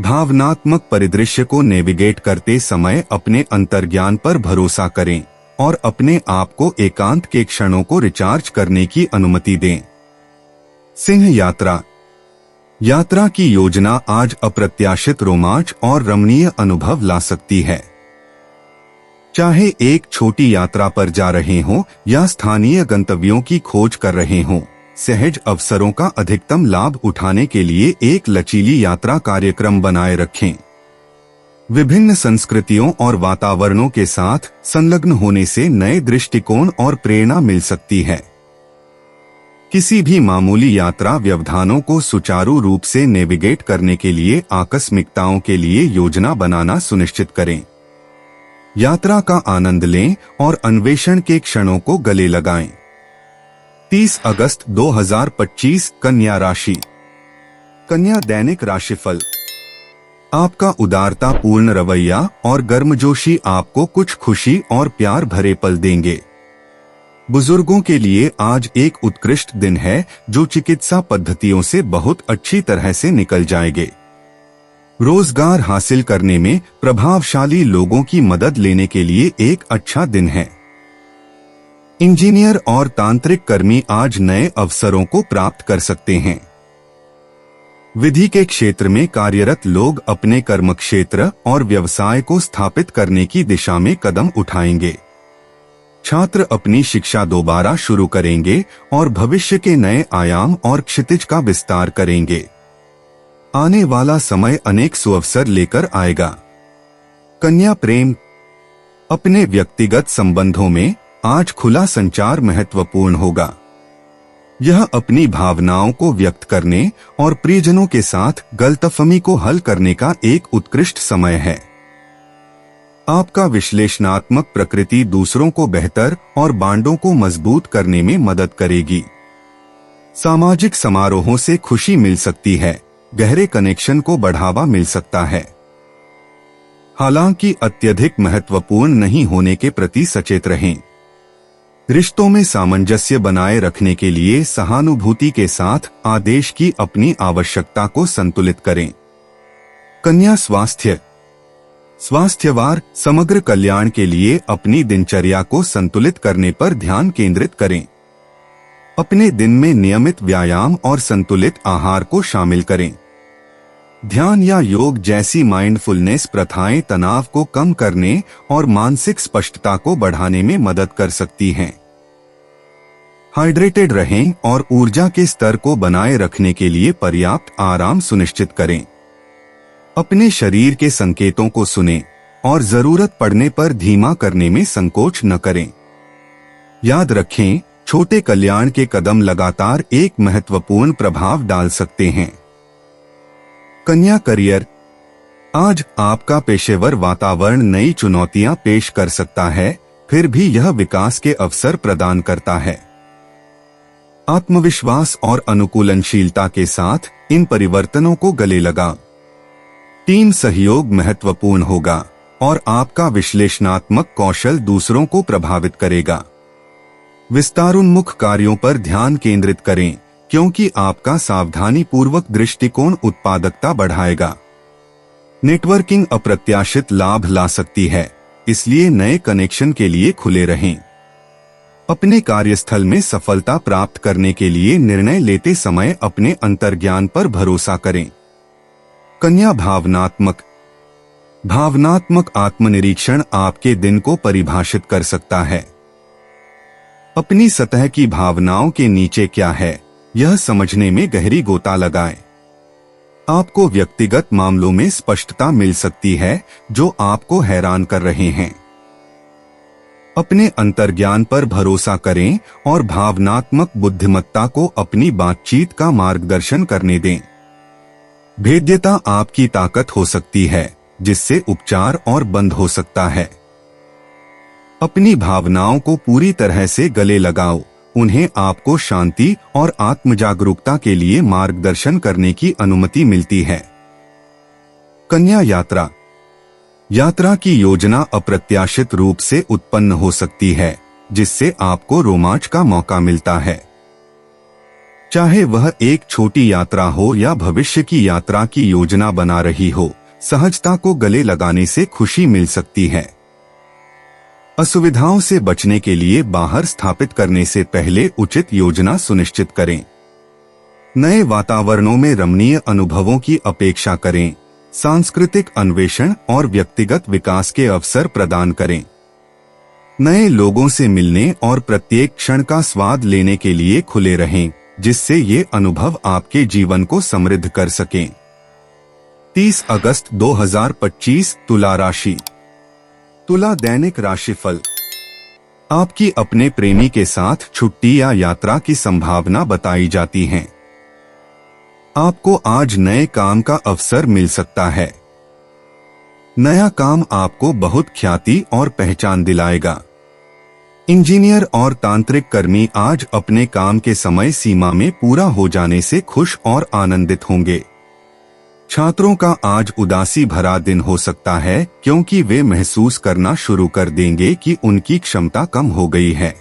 भावनात्मक परिदृश्य को नेविगेट करते समय अपने अंतर्ज्ञान पर भरोसा करें और अपने आप को एकांत के क्षणों को रिचार्ज करने की अनुमति दें। सिंह यात्रा। यात्रा की योजना आज अप्रत्याशित रोमांच और रमणीय अनुभव ला सकती है। चाहे एक छोटी यात्रा पर जा रहे हों या स्थानीय गंतव्यों की खोज कर रहे हों, सहज अवसरों का अधिकतम लाभ उठाने के लिए एक लचीली यात्रा कार्यक्रम बनाए रखें। विभिन्न संस्कृतियों और वातावरणों के साथ संलग्न होने से नए दृष्टिकोण और प्रेरणा मिल सकती है। किसी भी मामूली यात्रा व्यवधानों को सुचारू रूप से नेविगेट करने के लिए आकस्मिकताओं के लिए योजना बनाना सुनिश्चित करें। यात्रा का आनंद लें और अन्वेषण के क्षणों को गले लगाएं। 30 अगस्त 2025 कन्या राशि। कन्या दैनिक राशिफल। आपका उदारता पूर्ण रवैया और गर्मजोशी आपको कुछ खुशी और प्यार भरे पल देंगे। बुजुर्गों के लिए आज एक उत्कृष्ट दिन है जो चिकित्सा पद्धतियों से बहुत अच्छी तरह से निकल जाएंगे। रोजगार हासिल करने में प्रभावशाली लोगों की मदद लेने के लिए एक अच्छा दिन है। इंजीनियर और तांत्रिक कर्मी आज नए अवसरों को प्राप्त कर सकते हैं। विधि के क्षेत्र में कार्यरत लोग अपने कर्म क्षेत्र और व्यवसाय को स्थापित करने की दिशा में कदम उठाएंगे। छात्र अपनी शिक्षा दोबारा शुरू करेंगे और भविष्य के नए आयाम और क्षितिज का विस्तार करेंगे। आने वाला समय अनेक सुअवसर लेकर आएगा। कन्या प्रेम। अपने व्यक्तिगत संबंधों में आज खुला संचार महत्वपूर्ण होगा। यह अपनी भावनाओं को व्यक्त करने और प्रियजनों के साथ गलतफहमी को हल करने का एक उत्कृष्ट समय है। आपका विश्लेषणात्मक प्रकृति दूसरों को बेहतर और बांडों को मजबूत करने में मदद करेगी। सामाजिक समारोहों से खुशी मिल सकती है। गहरे कनेक्शन को बढ़ावा मिल सकता है। हालांकि अत्यधिक महत्वपूर्ण नहीं होने के प्रति सचेत रहें। रिश्तों में सामंजस्य बनाए रखने के लिए सहानुभूति के साथ आदेश की अपनी आवश्यकता को संतुलित करें। कन्या स्वास्थ्य। स्वास्थ्यवार समग्र कल्याण के लिए अपनी दिनचर्या को संतुलित करने पर ध्यान केंद्रित करें। अपने दिन में नियमित व्यायाम और संतुलित आहार को शामिल करें। ध्यान या योग जैसी माइंडफुलनेस प्रथाएं तनाव को कम करने और मानसिक स्पष्टता को बढ़ाने में मदद कर सकती हैं। हाइड्रेटेड रहें और ऊर्जा के स्तर को बनाए रखने के लिए पर्याप्त आराम सुनिश्चित करें। अपने शरीर के संकेतों को सुनें और जरूरत पड़ने पर धीमा करने में संकोच न करें। याद रखें, छोटे कल्याण के कदम लगातार एक महत्वपूर्ण प्रभाव डाल सकते हैं। कन्या करियर। आज आपका पेशेवर वातावरण नई चुनौतियां पेश कर सकता है, फिर भी यह विकास के अवसर प्रदान करता है। आत्मविश्वास और अनुकूलनशीलता के साथ इन परिवर्तनों को गले लगा। टीम सहयोग महत्वपूर्ण होगा और आपका विश्लेषणात्मक कौशल दूसरों को प्रभावित करेगा। विस्तारोन्मुख कार्यों पर ध्यान केंद्रित करें, क्योंकि आपका सावधानीपूर्वक दृष्टिकोण उत्पादकता बढ़ाएगा। नेटवर्किंग अप्रत्याशित लाभ ला सकती है, इसलिए नए कनेक्शन के लिए खुले रहें। अपने कार्यस्थल में सफलता प्राप्त करने के लिए निर्णय लेते समय अपने अंतर्ज्ञान पर भरोसा करें। कन्या भावनात्मक आत्मनिरीक्षण आपके दिन को परिभाषित कर सकता है। अपनी सतह की भावनाओं के नीचे क्या है, यह समझने में गहरी गोता लगाएं। आपको व्यक्तिगत मामलों में स्पष्टता मिल सकती है जो आपको हैरान कर रहे हैं। अपने अंतर्ज्ञान पर भरोसा करें और भावनात्मक बुद्धिमत्ता को अपनी बातचीत का मार्गदर्शन करने दें। भेद्यता आपकी ताकत हो सकती है, जिससे उपचार और बंद हो सकता है। अपनी भावनाओं को पूरी तरह से गले लगाओ, उन्हें आपको शांति और आत्मजागरूकता के लिए मार्गदर्शन करने की अनुमति मिलती है। कन्या यात्रा की योजना अप्रत्याशित रूप से उत्पन्न हो सकती है, जिससे आपको रोमांच का मौका मिलता है। चाहे वह एक छोटी यात्रा हो या भविष्य की यात्रा की योजना बना रही हो, सहजता को गले लगाने से खुशी मिल सकती है। असुविधाओं से बचने के लिए बाहर स्थापित करने से पहले उचित योजना सुनिश्चित करें। नए वातावरणों में रमणीय अनुभवों की अपेक्षा करें। सांस्कृतिक अन्वेषण और व्यक्तिगत विकास के अवसर प्रदान करें। नए लोगों से मिलने और प्रत्येक क्षण का स्वाद लेने के लिए खुले रहें, जिससे ये अनुभव आपके जीवन को समृद्ध कर सकें। 30 अगस्त 2025 तुला राशि। तुला दैनिक राशिफल। आपकी अपने प्रेमी के साथ छुट्टी या यात्रा की संभावना बताई जाती है। आपको आज नए काम का अवसर मिल सकता है। नया काम आपको बहुत ख्याति और पहचान दिलाएगा। इंजीनियर और तांत्रिक कर्मी आज अपने काम के समय सीमा में पूरा हो जाने से खुश और आनंदित होंगे। छात्रों का आज उदासी भरा दिन हो सकता है क्योंकि वे महसूस करना शुरू कर देंगे कि उनकी क्षमता कम हो गई है।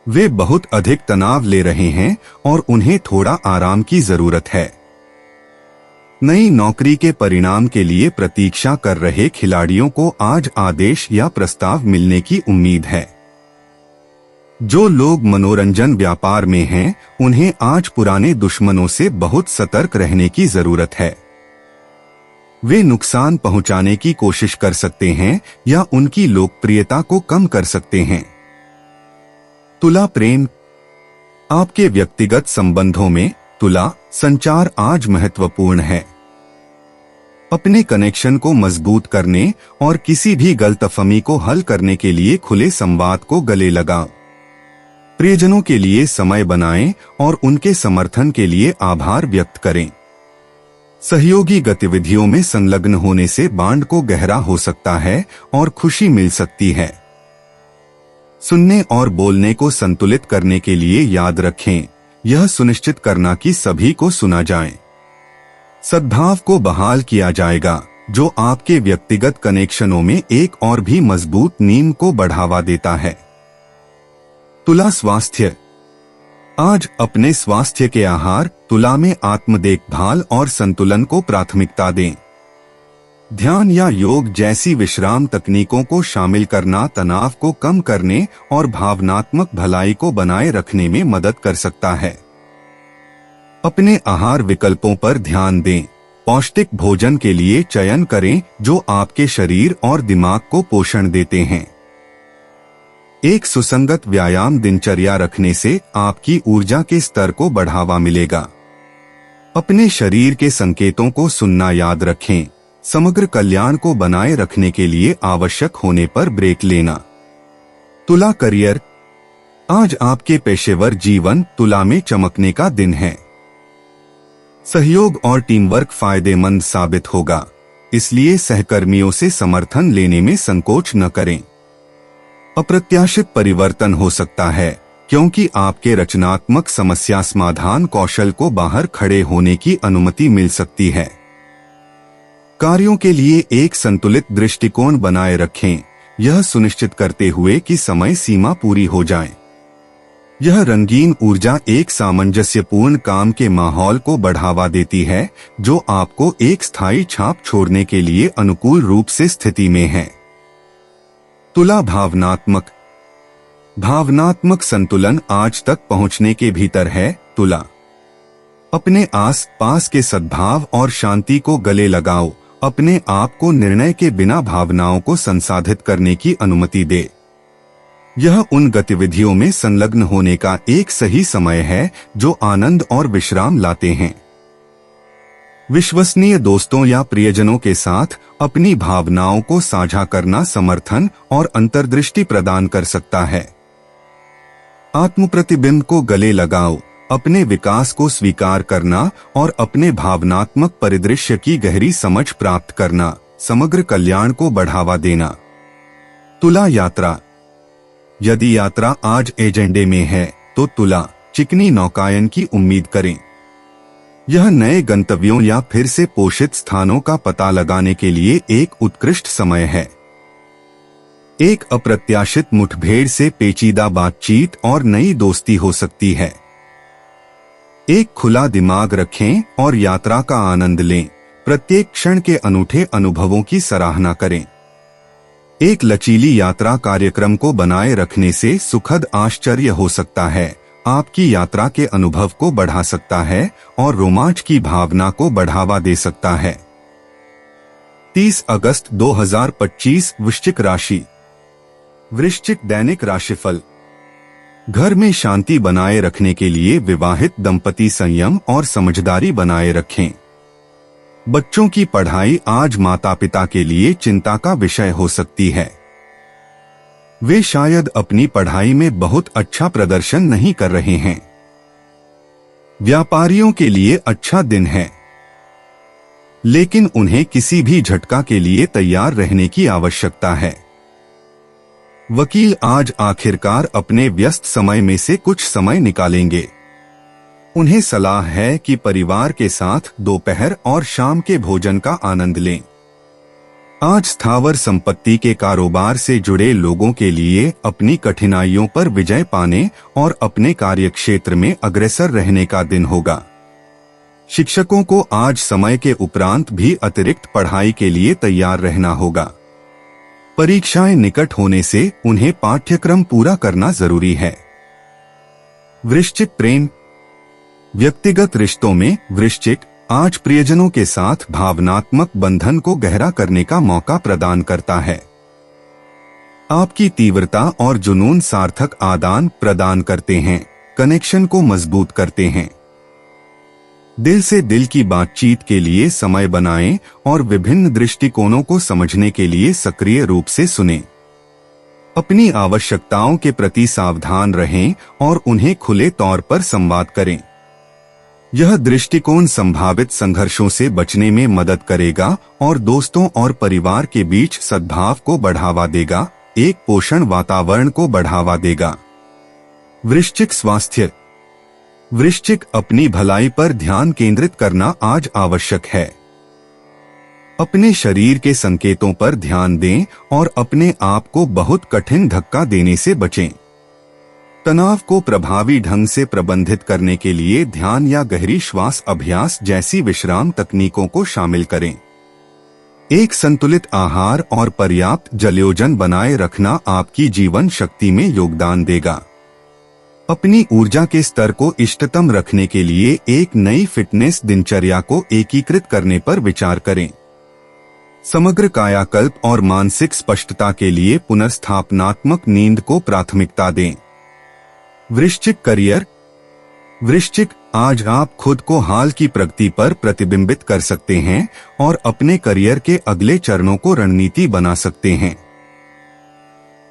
वे बहुत अधिक तनाव ले रहे हैं और उन्हें थोड़ा आराम की जरूरत है। नई नौकरी के परिणाम के लिए प्रतीक्षा कर रहे खिलाड़ियों को आज आदेश या प्रस्ताव मिलने की उम्मीद है। जो लोग मनोरंजन व्यापार में हैं, उन्हें आज पुराने दुश्मनों से बहुत सतर्क रहने की जरूरत है। वे नुकसान पहुंचाने की कोशिश कर सकते हैं या उनकी लोकप्रियता को कम कर सकते हैं। तुला प्रेम। आपके व्यक्तिगत संबंधों में तुला संचार आज महत्वपूर्ण है। अपने कनेक्शन को मजबूत करने और किसी भी गलतफहमी को हल करने के लिए खुले संवाद को गले लगाओ। प्रियजनों के लिए समय बनाएं और उनके समर्थन के लिए आभार व्यक्त करें। सहयोगी गतिविधियों में संलग्न होने से बांड को गहरा हो सकता है और खुशी मिल सकती है। सुनने और बोलने को संतुलित करने के लिए याद रखें, यह सुनिश्चित करना कि सभी को सुना जाए। सद्भाव को बहाल किया जाएगा, जो आपके व्यक्तिगत कनेक्शनों में एक और भी मजबूत नींव को बढ़ावा देता है। तुला स्वास्थ्य। आज अपने स्वास्थ्य के आहार तुला में आत्म देखभाल और संतुलन को प्राथमिकता दें। ध्यान या योग जैसी विश्राम तकनीकों को शामिल करना तनाव को कम करने और भावनात्मक भलाई को बनाए रखने में मदद कर सकता है। अपने आहार विकल्पों पर ध्यान दें। पौष्टिक भोजन के लिए चयन करें जो आपके शरीर और दिमाग को पोषण देते हैं। एक सुसंगत व्यायाम दिनचर्या रखने से आपकी ऊर्जा के स्तर को बढ़ावा मिलेगा। अपने शरीर के संकेतों को सुनना याद रखें। समग्र कल्याण को बनाए रखने के लिए आवश्यक होने पर ब्रेक लेना। तुला करियर। आज आपके पेशेवर जीवन तुला में चमकने का दिन है। सहयोग और टीम वर्क फायदेमंद साबित होगा, इसलिए सहकर्मियों से समर्थन लेने में संकोच न करें। अप्रत्याशित परिवर्तन हो सकता है क्योंकि आपके रचनात्मक समस्या समाधान कौशल को बाहर खड़े होने की अनुमति मिल सकती है। कार्यों के लिए एक संतुलित दृष्टिकोण बनाए रखें, यह सुनिश्चित करते हुए कि समय सीमा पूरी हो जाए। यह रंगीन ऊर्जा एक सामंजस्यपूर्ण काम के माहौल को बढ़ावा देती है, जो आपको एक स्थायी छाप छोड़ने के लिए अनुकूल रूप से स्थिति में है। तुला भावनात्मक संतुलन आज तक पहुंचने के भीतर है। तुला अपने आस पास के सद्भाव और शांति को गले लगाओ। अपने आप को निर्णय के बिना भावनाओं को संसाधित करने की अनुमति दे। यह उन गतिविधियों में संलग्न होने का एक सही समय है जो आनंद और विश्राम लाते हैं। विश्वसनीय दोस्तों या प्रियजनों के साथ अपनी भावनाओं को साझा करना समर्थन और अंतर्दृष्टि प्रदान कर सकता है। आत्मप्रतिबिंब को गले लगाओ। अपने विकास को स्वीकार करना और अपने भावनात्मक परिदृश्य की गहरी समझ प्राप्त करना समग्र कल्याण को बढ़ावा देना। तुला यात्रा। यदि यात्रा आज एजेंडे में है तो तुला चिकनी नौकायन की उम्मीद करें। यह नए गंतव्यों या फिर से पोषित स्थानों का पता लगाने के लिए एक उत्कृष्ट समय है। एक अप्रत्याशित मुठभेड़ से पेचीदा बातचीत और नई दोस्ती हो सकती है। एक खुला दिमाग रखें और यात्रा का आनंद लें। प्रत्येक क्षण के अनूठे अनुभवों की सराहना करें। एक लचीली यात्रा कार्यक्रम को बनाए रखने से सुखद आश्चर्य हो सकता है, आपकी यात्रा के अनुभव को बढ़ा सकता है और रोमांच की भावना को बढ़ावा दे सकता है। 30 अगस्त 2025 वृश्चिक राशि। वृश्चिक दैनिक राशिफल। घर में शांति बनाए रखने के लिए विवाहित दंपति संयम और समझदारी बनाए रखें। बच्चों की पढ़ाई आज माता पिता के लिए चिंता का विषय हो सकती है। वे शायद अपनी पढ़ाई में बहुत अच्छा प्रदर्शन नहीं कर रहे हैं। व्यापारियों के लिए अच्छा दिन है, लेकिन उन्हें किसी भी झटका के लिए तैयार रहने की आवश्यकता है। वकील आज आखिरकार अपने व्यस्त समय में से कुछ समय निकालेंगे। उन्हें सलाह है कि परिवार के साथ दोपहर और शाम के भोजन का आनंद लें। आज स्थावर संपत्ति के कारोबार से जुड़े लोगों के लिए अपनी कठिनाइयों पर विजय पाने और अपने कार्यक्षेत्र में अग्रसर रहने का दिन होगा। शिक्षकों को आज समय के उपरांत भी अतिरिक्त पढ़ाई के लिए तैयार रहना होगा। परीक्षाएं निकट होने से उन्हें पाठ्यक्रम पूरा करना जरूरी है। वृश्चिक प्रेम। व्यक्तिगत रिश्तों में वृश्चिक आज प्रियजनों के साथ भावनात्मक बंधन को गहरा करने का मौका प्रदान करता है। आपकी तीव्रता और जुनून सार्थक आदान प्रदान करते हैं, कनेक्शन को मजबूत करते हैं। दिल से दिल की बातचीत के लिए समय बनाएं और विभिन्न दृष्टिकोणों को समझने के लिए सक्रिय रूप से सुनें। अपनी आवश्यकताओं के प्रति सावधान रहें और उन्हें खुले तौर पर संवाद करें। यह दृष्टिकोण संभावित संघर्षों से बचने में मदद करेगा और दोस्तों और परिवार के बीच सद्भाव को बढ़ावा देगा, एक पोषण वातावरण को बढ़ावा देगा। वृश्चिक स्वास्थ्य। वृश्चिक अपनी भलाई पर ध्यान केंद्रित करना आज आवश्यक है। अपने शरीर के संकेतों पर ध्यान दें और अपने आप को बहुत कठिन धक्का देने से बचें। तनाव को प्रभावी ढंग से प्रबंधित करने के लिए ध्यान या गहरी श्वास अभ्यास जैसी विश्राम तकनीकों को शामिल करें। एक संतुलित आहार और पर्याप्त जलयोजन बनाए रखना आपकी जीवन शक्ति में योगदान देगा। अपनी ऊर्जा के स्तर को इष्टतम रखने के लिए एक नई फिटनेस दिनचर्या को एकीकृत करने पर विचार करें। समग्र कायाकल्प और मानसिक स्पष्टता के लिए पुनर्स्थापनात्मक नींद को प्राथमिकता दें। वृश्चिक करियर। वृश्चिक आज आप खुद को हाल की प्रगति पर प्रतिबिंबित कर सकते हैं और अपने करियर के अगले चरणों को रणनीति बना सकते हैं।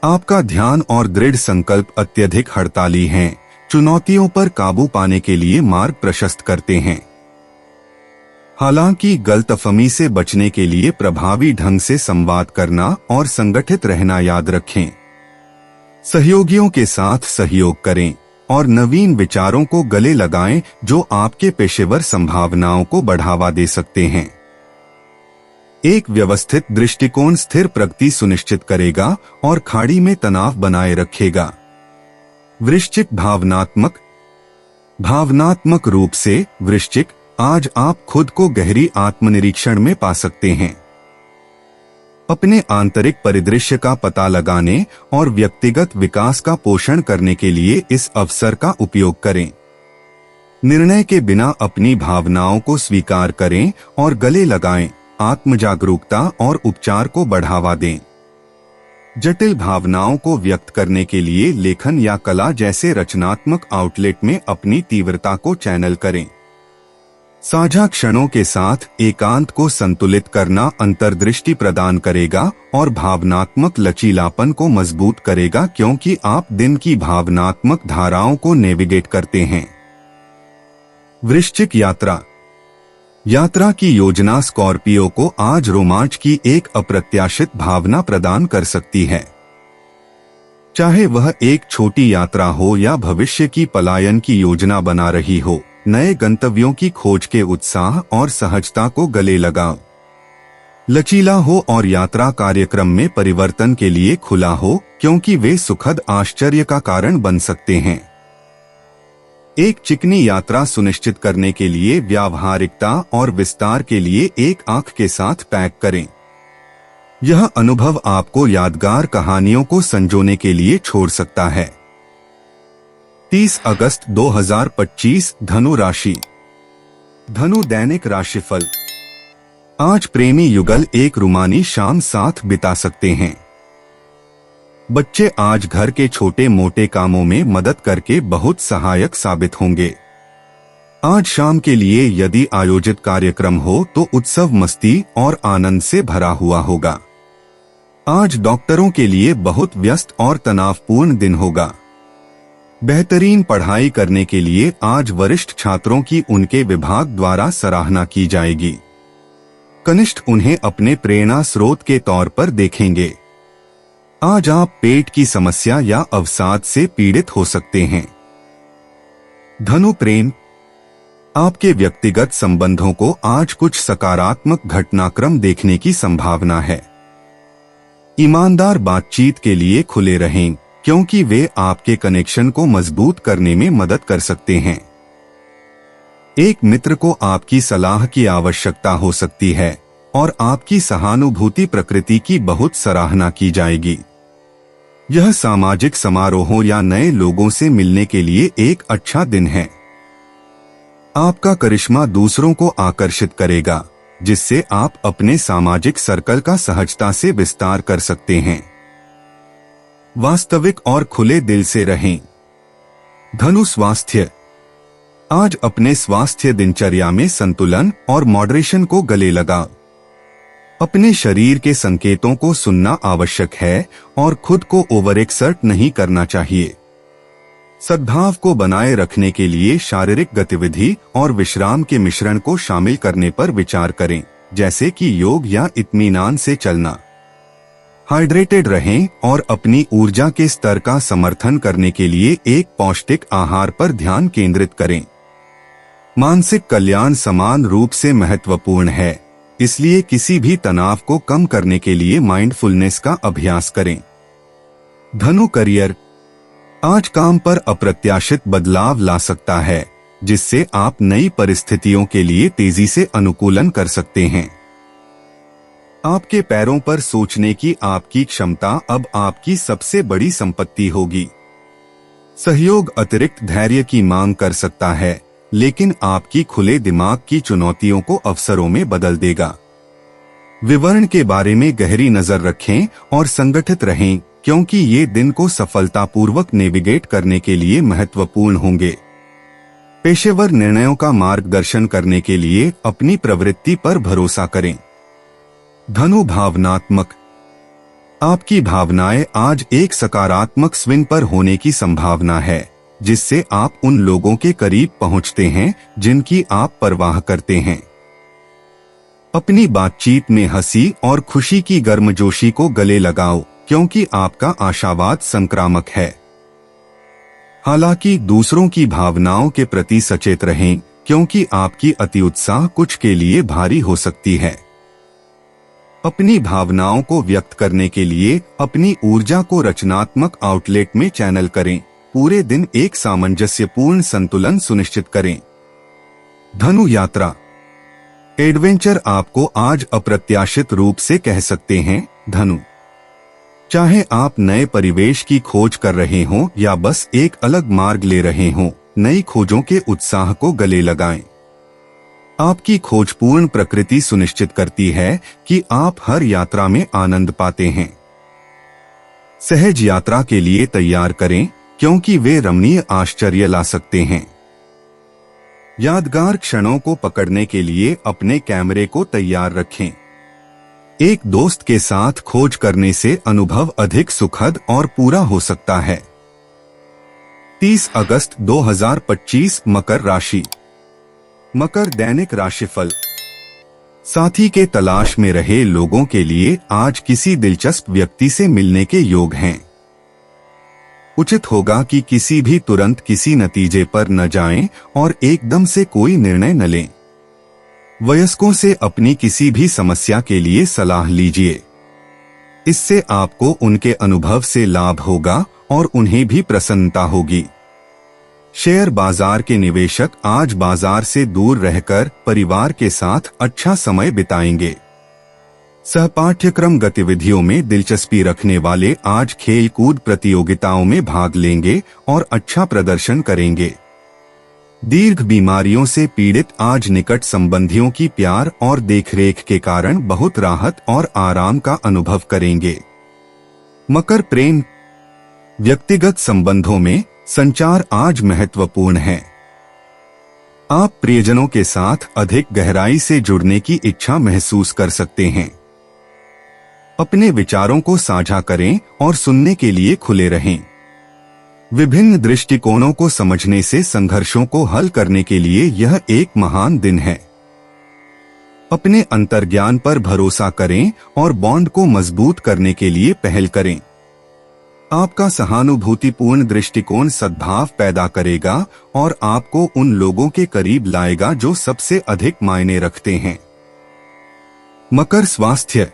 आपका ध्यान और दृढ़ संकल्प अत्यधिक हड़ताली हैं, चुनौतियों पर काबू पाने के लिए मार्ग प्रशस्त करते हैं। हालांकि गलतफहमी से बचने के लिए प्रभावी ढंग से संवाद करना और संगठित रहना याद रखें। सहयोगियों के साथ सहयोग करें और नवीन विचारों को गले लगाएं जो आपके पेशेवर संभावनाओं को बढ़ावा दे सकते हैं। एक व्यवस्थित दृष्टिकोण स्थिर प्रगति सुनिश्चित करेगा और खाड़ी में तनाव बनाए रखेगा। वृश्चिक भावनात्मक रूप से वृश्चिक आज आप खुद को गहरी आत्मनिरीक्षण में पा सकते हैं। अपने आंतरिक परिदृश्य का पता लगाने और व्यक्तिगत विकास का पोषण करने के लिए इस अवसर का उपयोग करें। निर्णय के बिना अपनी भावनाओं को स्वीकार करें और गले लगाएं। आत्मजागरूकता और उपचार को बढ़ावा दें। जटिल भावनाओं को व्यक्त करने के लिए लेखन या कला जैसे रचनात्मक आउटलेट में अपनी तीव्रता को चैनल करें। साझा क्षणों के साथ एकांत को संतुलित करना अंतर्दृष्टि प्रदान करेगा और भावनात्मक लचीलापन को मजबूत करेगा, क्योंकि आप दिन की भावनात्मक धाराओं को नेविगेट करते हैं। वृश्चिक यात्रा की योजना स्कॉर्पियो को आज रोमांच की एक अप्रत्याशित भावना प्रदान कर सकती है। चाहे वह एक छोटी यात्रा हो या भविष्य की पलायन की योजना बना रही हो, नए गंतव्यों की खोज के उत्साह और सहजता को गले लगाओ। लचीला हो और यात्रा कार्यक्रम में परिवर्तन के लिए खुला हो, क्योंकि वे सुखद आश्चर्य का कारण बन सकते हैं। एक चिकनी यात्रा सुनिश्चित करने के लिए व्यावहारिकता और विस्तार के लिए एक आंख के साथ पैक करें। यह अनुभव आपको यादगार कहानियों को संजोने के लिए छोड़ सकता है। 30 अगस्त 2025 धनु राशि। धनु दैनिक राशिफल। आज प्रेमी युगल एक रुमानी शाम साथ बिता सकते हैं। बच्चे आज घर के छोटे मोटे कामों में मदद करके बहुत सहायक साबित होंगे। आज शाम के लिए यदि आयोजित कार्यक्रम हो तो उत्सव मस्ती और आनंद से भरा हुआ होगा। आज डॉक्टरों के लिए बहुत व्यस्त और तनावपूर्ण दिन होगा। बेहतरीन पढ़ाई करने के लिए आज वरिष्ठ छात्रों की उनके विभाग द्वारा सराहना की जाएगी। कनिष्ठ उन्हें अपने प्रेरणा स्रोत के तौर पर देखेंगे। आज आप पेट की समस्या या अवसाद से पीड़ित हो सकते हैं। धनु प्रेम, आपके व्यक्तिगत संबंधों को आज कुछ सकारात्मक घटनाक्रम देखने की संभावना है। ईमानदार बातचीत के लिए खुले रहें, क्योंकि वे आपके कनेक्शन को मजबूत करने में मदद कर सकते हैं। एक मित्र को आपकी सलाह की आवश्यकता हो सकती है और आपकी सहानुभूति प्रकृति की बहुत सराहना की जाएगी। यह सामाजिक समारोहों या नए लोगों से मिलने के लिए एक अच्छा दिन है। आपका करिश्मा दूसरों को आकर्षित करेगा, जिससे आप अपने सामाजिक सर्कल का सहजता से विस्तार कर सकते हैं। वास्तविक और खुले दिल से रहें। धनु स्वास्थ्य, आज अपने स्वास्थ्य दिनचर्या में संतुलन और मॉडरेशन को गले लगा। अपने शरीर के संकेतों को सुनना आवश्यक है और खुद को ओवर एक्सर्ट नहीं करना चाहिए। सद्भाव को बनाए रखने के लिए शारीरिक गतिविधि और विश्राम के मिश्रण को शामिल करने पर विचार करें, जैसे कि योग या इत्मीनान से चलना। हाइड्रेटेड रहें और अपनी ऊर्जा के स्तर का समर्थन करने के लिए एक पौष्टिक आहार पर ध्यान केंद्रित करें। मानसिक कल्याण समान रूप से महत्वपूर्ण है, इसलिए किसी भी तनाव को कम करने के लिए माइंडफुलनेस का अभ्यास करें। धनु करियर, आज काम पर अप्रत्याशित बदलाव ला सकता है, जिससे आप नई परिस्थितियों के लिए तेजी से अनुकूलन कर सकते हैं। आपके पैरों पर सोचने की आपकी क्षमता अब आपकी सबसे बड़ी संपत्ति होगी। सहयोग अतिरिक्त धैर्य की मांग कर सकता है, लेकिन आपकी खुले दिमाग की चुनौतियों को अवसरों में बदल देगा। विवरण के बारे में गहरी नजर रखें और संगठित रहें, क्योंकि ये दिन को सफलतापूर्वक नेविगेट करने के लिए महत्वपूर्ण होंगे। पेशेवर निर्णयों का मार्गदर्शन करने के लिए अपनी प्रवृत्ति पर भरोसा करें। धनु भावनात्मक, आपकी भावनाएं आज एक सकारात्मक स्विंग पर होने की संभावना है, जिससे आप उन लोगों के करीब पहुंचते हैं जिनकी आप परवाह करते हैं। अपनी बातचीत में हंसी और खुशी की गर्मजोशी को गले लगाओ, क्योंकि आपका आशावाद संक्रामक है। हालांकि दूसरों की भावनाओं के प्रति सचेत रहें, क्योंकि आपकी अतिउत्साह कुछ के लिए भारी हो सकती है। अपनी भावनाओं को व्यक्त करने के लिए अपनी ऊर्जा को रचनात्मक आउटलेट में चैनल करें। पूरे दिन एक सामंजस्यपूर्ण संतुलन सुनिश्चित करें। धनु यात्रा, एडवेंचर आपको आज अप्रत्याशित रूप से कह सकते हैं। धनु, चाहे आप नए परिवेश की खोज कर रहे हों या बस एक अलग मार्ग ले रहे हों, नई खोजों के उत्साह को गले लगाएं। आपकी खोजपूर्ण प्रकृति सुनिश्चित करती है कि आप हर यात्रा में आनंद पाते हैं। सहज यात्रा के लिए तैयार करें, क्योंकि वे रमणीय आश्चर्य ला सकते हैं। यादगार क्षणों को पकड़ने के लिए अपने कैमरे को तैयार रखें। एक दोस्त के साथ खोज करने से अनुभव अधिक सुखद और पूरा हो सकता है। 30 अगस्त 2025 मकर राशि। मकर दैनिक राशिफल। साथी के तलाश में रहे लोगों के लिए आज किसी दिलचस्प व्यक्ति से मिलने के योग हैं। उचित होगा कि किसी भी तुरंत किसी नतीजे पर न जाएं और एकदम से कोई निर्णय न लें। वयस्कों से अपनी किसी भी समस्या के लिए सलाह लीजिए। इससे आपको उनके अनुभव से लाभ होगा और उन्हें भी प्रसन्नता होगी। शेयर बाजार के निवेशक आज बाजार से दूर रहकर परिवार के साथ अच्छा समय बिताएंगे। सहपाठ्यक्रम गतिविधियों में दिलचस्पी रखने वाले आज खेल-कूद प्रतियोगिताओं में भाग लेंगे और अच्छा प्रदर्शन करेंगे। दीर्घ बीमारियों से पीड़ित आज निकट संबंधियों की प्यार और देखरेख के कारण बहुत राहत और आराम का अनुभव करेंगे। मकर प्रेम, व्यक्तिगत संबंधों में संचार आज महत्वपूर्ण है। आप प्रियजनों के साथ अधिक गहराई से जुड़ने की इच्छा महसूस कर सकते हैं। अपने विचारों को साझा करें और सुनने के लिए खुले रहें। विभिन्न दृष्टिकोणों को समझने से संघर्षों को हल करने के लिए यह एक महान दिन है। अपने अंतर्ज्ञान पर भरोसा करें और बॉन्ड को मजबूत करने के लिए पहल करें। आपका सहानुभूतिपूर्ण दृष्टिकोण सद्भाव पैदा करेगा और आपको उन लोगों के करीब लाएगा जो सबसे अधिक मायने रखते हैं। मकर स्वास्थ्य।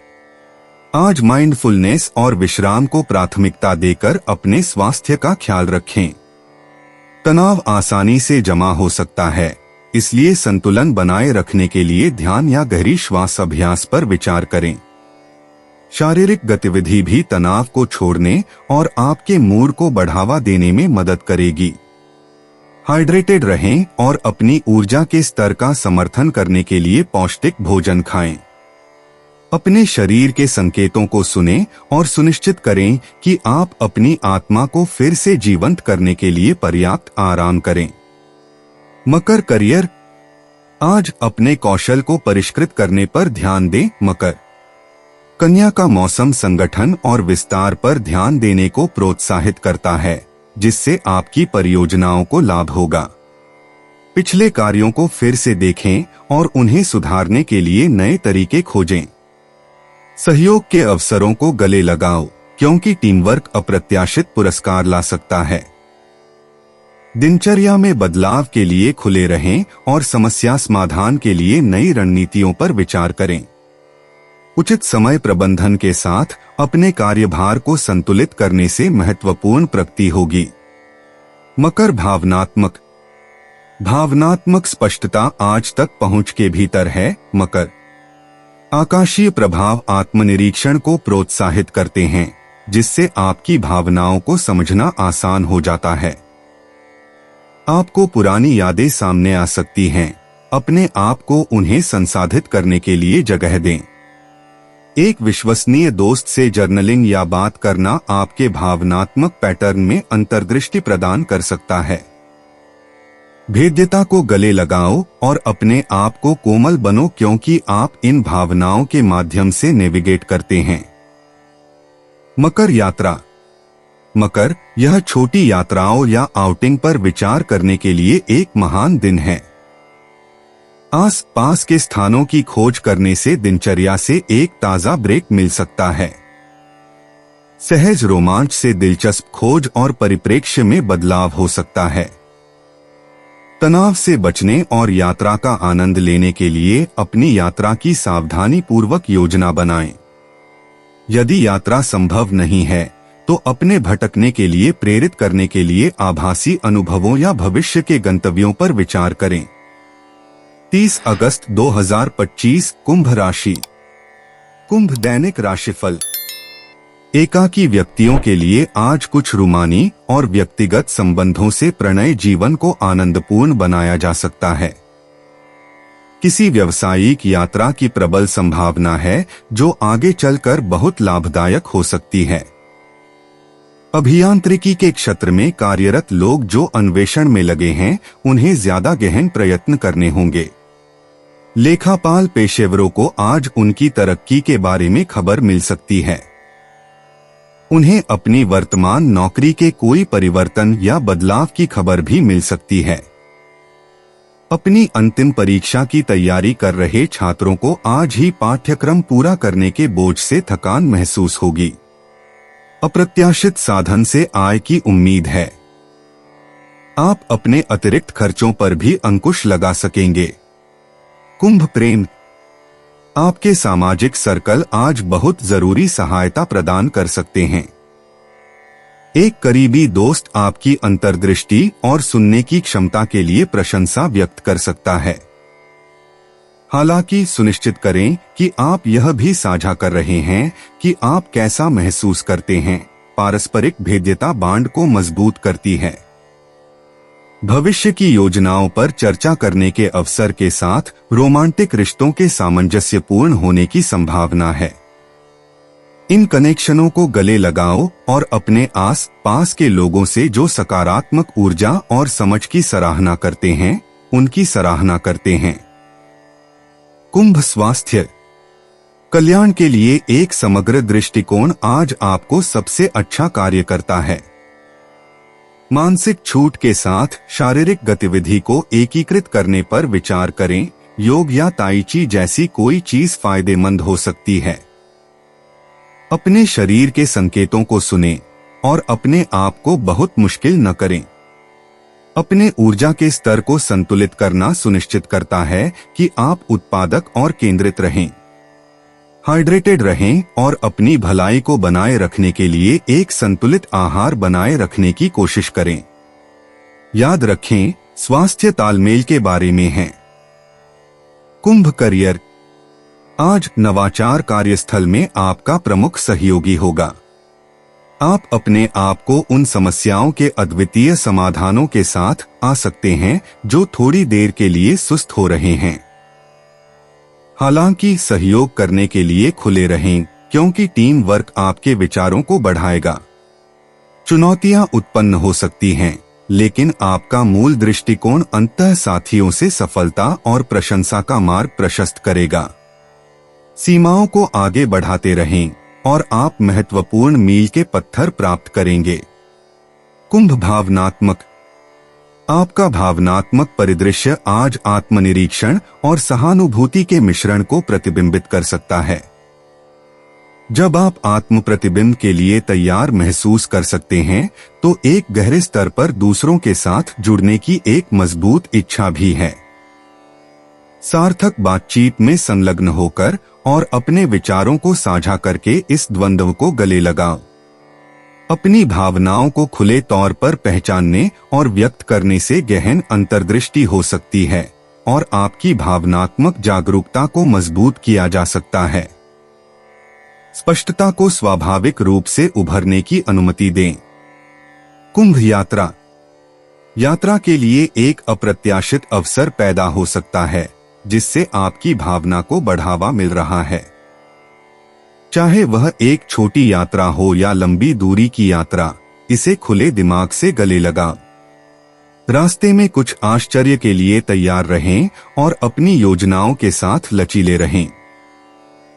आज माइंडफुलनेस और विश्राम को प्राथमिकता देकर अपने स्वास्थ्य का ख्याल रखें। तनाव आसानी से जमा हो सकता है, इसलिए संतुलन बनाए रखने के लिए ध्यान या गहरी श्वास अभ्यास पर विचार करें। शारीरिक गतिविधि भी तनाव को छोड़ने और आपके मूड को बढ़ावा देने में मदद करेगी। हाइड्रेटेड रहें और अपनी ऊर्जा के स्तर का समर्थन करने के लिए पौष्टिक भोजन खाएं। अपने शरीर के संकेतों को सुनें और सुनिश्चित करें कि आप अपनी आत्मा को फिर से जीवंत करने के लिए पर्याप्त आराम करें। मकर करियर। आज अपने कौशल को परिष्कृत करने पर ध्यान दें। मकर कन्या का मौसम संगठन और विस्तार पर ध्यान देने को प्रोत्साहित करता है, जिससे आपकी परियोजनाओं को लाभ होगा। पिछले कार्यों को फिर से देखें और उन्हें सुधारने के लिए नए तरीके खोजें। सहयोग के अवसरों को गले लगाओ, क्योंकि टीमवर्क अप्रत्याशित पुरस्कार ला सकता है। दिनचर्या में बदलाव के लिए खुले रहें और समस्या समाधान के लिए नई रणनीतियों पर विचार करें। उचित समय प्रबंधन के साथ अपने कार्यभार को संतुलित करने से महत्वपूर्ण प्रगति होगी। मकर भावनात्मक स्पष्टता आज तक पहुंच के भीतर है। मकर आकाशीय प्रभाव आत्मनिरीक्षण को प्रोत्साहित करते हैं, जिससे आपकी भावनाओं को समझना आसान हो जाता है। आपको पुरानी यादें सामने आ सकती हैं, अपने आप को उन्हें संसाधित करने के लिए जगह दें। एक विश्वसनीय दोस्त से जर्नलिंग या बात करना आपके भावनात्मक पैटर्न में अंतर्दृष्टि प्रदान कर सकता है। भेद्यता को गले लगाओ और अपने आप को कोमल बनो, क्योंकि आप इन भावनाओं के माध्यम से नेविगेट करते हैं। मकर यात्रा। मकर यह छोटी यात्राओं या आउटिंग पर विचार करने के लिए एक महान दिन है। आस पास के स्थानों की खोज करने से दिनचर्या से एक ताजा ब्रेक मिल सकता है। सहज रोमांच से दिलचस्प खोज और परिप्रेक्ष्य में बदलाव हो सकता है। तनाव से बचने और यात्रा का आनंद लेने के लिए अपनी यात्रा की सावधानी पूर्वक योजना बनाएं। यदि यात्रा संभव नहीं है, तो अपने भटकने के लिए प्रेरित करने के लिए आभासी अनुभवों या भविष्य के गंतव्यों पर विचार करें। 30 अगस्त 2025 कुंभ राशि। कुंभ दैनिक राशिफल। एकाकी व्यक्तियों के लिए आज कुछ रूमानी और व्यक्तिगत संबंधों से प्रणय जीवन को आनंदपूर्ण बनाया जा सकता है। किसी व्यावसायिक यात्रा की प्रबल संभावना है, जो आगे चलकर बहुत लाभदायक हो सकती है। अभियांत्रिकी के क्षेत्र में कार्यरत लोग जो अन्वेषण में लगे हैं, उन्हें ज्यादा गहन प्रयत्न करने होंगे। लेखापाल पेशेवरों को आज उनकी तरक्की के बारे में खबर मिल सकती है। उन्हें अपनी वर्तमान नौकरी के कोई परिवर्तन या बदलाव की खबर भी मिल सकती है। अपनी अंतिम परीक्षा की तैयारी कर रहे छात्रों को आज ही पाठ्यक्रम पूरा करने के बोझ से थकान महसूस होगी। अप्रत्याशित साधन से आय की उम्मीद है। आप अपने अतिरिक्त खर्चों पर भी अंकुश लगा सकेंगे। कुंभ प्रेम। आपके सामाजिक सर्कल आज बहुत जरूरी सहायता प्रदान कर सकते हैं। एक करीबी दोस्त आपकी अंतर्दृष्टि और सुनने की क्षमता के लिए प्रशंसा व्यक्त कर सकता है। हालांकि सुनिश्चित करें कि आप यह भी साझा कर रहे हैं कि आप कैसा महसूस करते हैं। पारस्परिक भेद्यता बांड को मजबूत करती है। भविष्य की योजनाओं पर चर्चा करने के अवसर के साथ रोमांटिक रिश्तों के सामंजस्यपूर्ण होने की संभावना है। इन कनेक्शनों को गले लगाओ और अपने आस पास के लोगों से जो सकारात्मक ऊर्जा और समझ की सराहना करते हैं, उनकी सराहना करते हैं। कुंभ स्वास्थ्य। कल्याण के लिए एक समग्र दृष्टिकोण आज आपको सबसे अच्छा कार्य करता है। मानसिक छूट के साथ शारीरिक गतिविधि को एकीकृत करने पर विचार करें। योग या ताई ची जैसी कोई चीज फायदेमंद हो सकती है। अपने शरीर के संकेतों को सुनें और अपने आप को बहुत मुश्किल न करें। अपने ऊर्जा के स्तर को संतुलित करना सुनिश्चित करता है कि आप उत्पादक और केंद्रित रहें। हाइड्रेटेड रहें और अपनी भलाई को बनाए रखने के लिए एक संतुलित आहार बनाए रखने की कोशिश करें। याद रखें, स्वास्थ्य तालमेल के बारे में है। कुंभ करियर। आज नवाचार कार्यस्थल में आपका प्रमुख सहयोगी होगा। आप अपने आप को उन समस्याओं के अद्वितीय समाधानों के साथ आ सकते हैं जो थोड़ी देर के लिए सुस्त हो रहे हैं। हालांकि सहयोग करने के लिए खुले रहें, क्योंकि टीम वर्क आपके विचारों को बढ़ाएगा। चुनौतियां उत्पन्न हो सकती हैं, लेकिन आपका मूल दृष्टिकोण अंततः साथियों से सफलता और प्रशंसा का मार्ग प्रशस्त करेगा। सीमाओं को आगे बढ़ाते रहें और आप महत्वपूर्ण मील के पत्थर प्राप्त करेंगे। कुंभ भावनात्मक। आपका भावनात्मक परिदृश्य आज आत्मनिरीक्षण और सहानुभूति के मिश्रण को प्रतिबिंबित कर सकता है। जब आप आत्म प्रतिबिंब के लिए तैयार महसूस कर सकते हैं, तो एक गहरे स्तर पर दूसरों के साथ जुड़ने की एक मजबूत इच्छा भी है। सार्थक बातचीत में संलग्न होकर और अपने विचारों को साझा करके इस द्वंद्व को गले लगाओ। अपनी भावनाओं को खुले तौर पर पहचानने और व्यक्त करने से गहन अंतर्दृष्टि हो सकती है और आपकी भावनात्मक जागरूकता को मजबूत किया जा सकता है। स्पष्टता को स्वाभाविक रूप से उभरने की अनुमति दें। कुंभ यात्रा। यात्रा के लिए एक अप्रत्याशित अवसर पैदा हो सकता है, जिससे आपकी भावना को बढ़ावा मिल रहा है। चाहे वह एक छोटी यात्रा हो या लंबी दूरी की यात्रा, इसे खुले दिमाग से गले लगाओ। रास्ते में कुछ आश्चर्य के लिए तैयार रहें और अपनी योजनाओं के साथ लचीले रहें।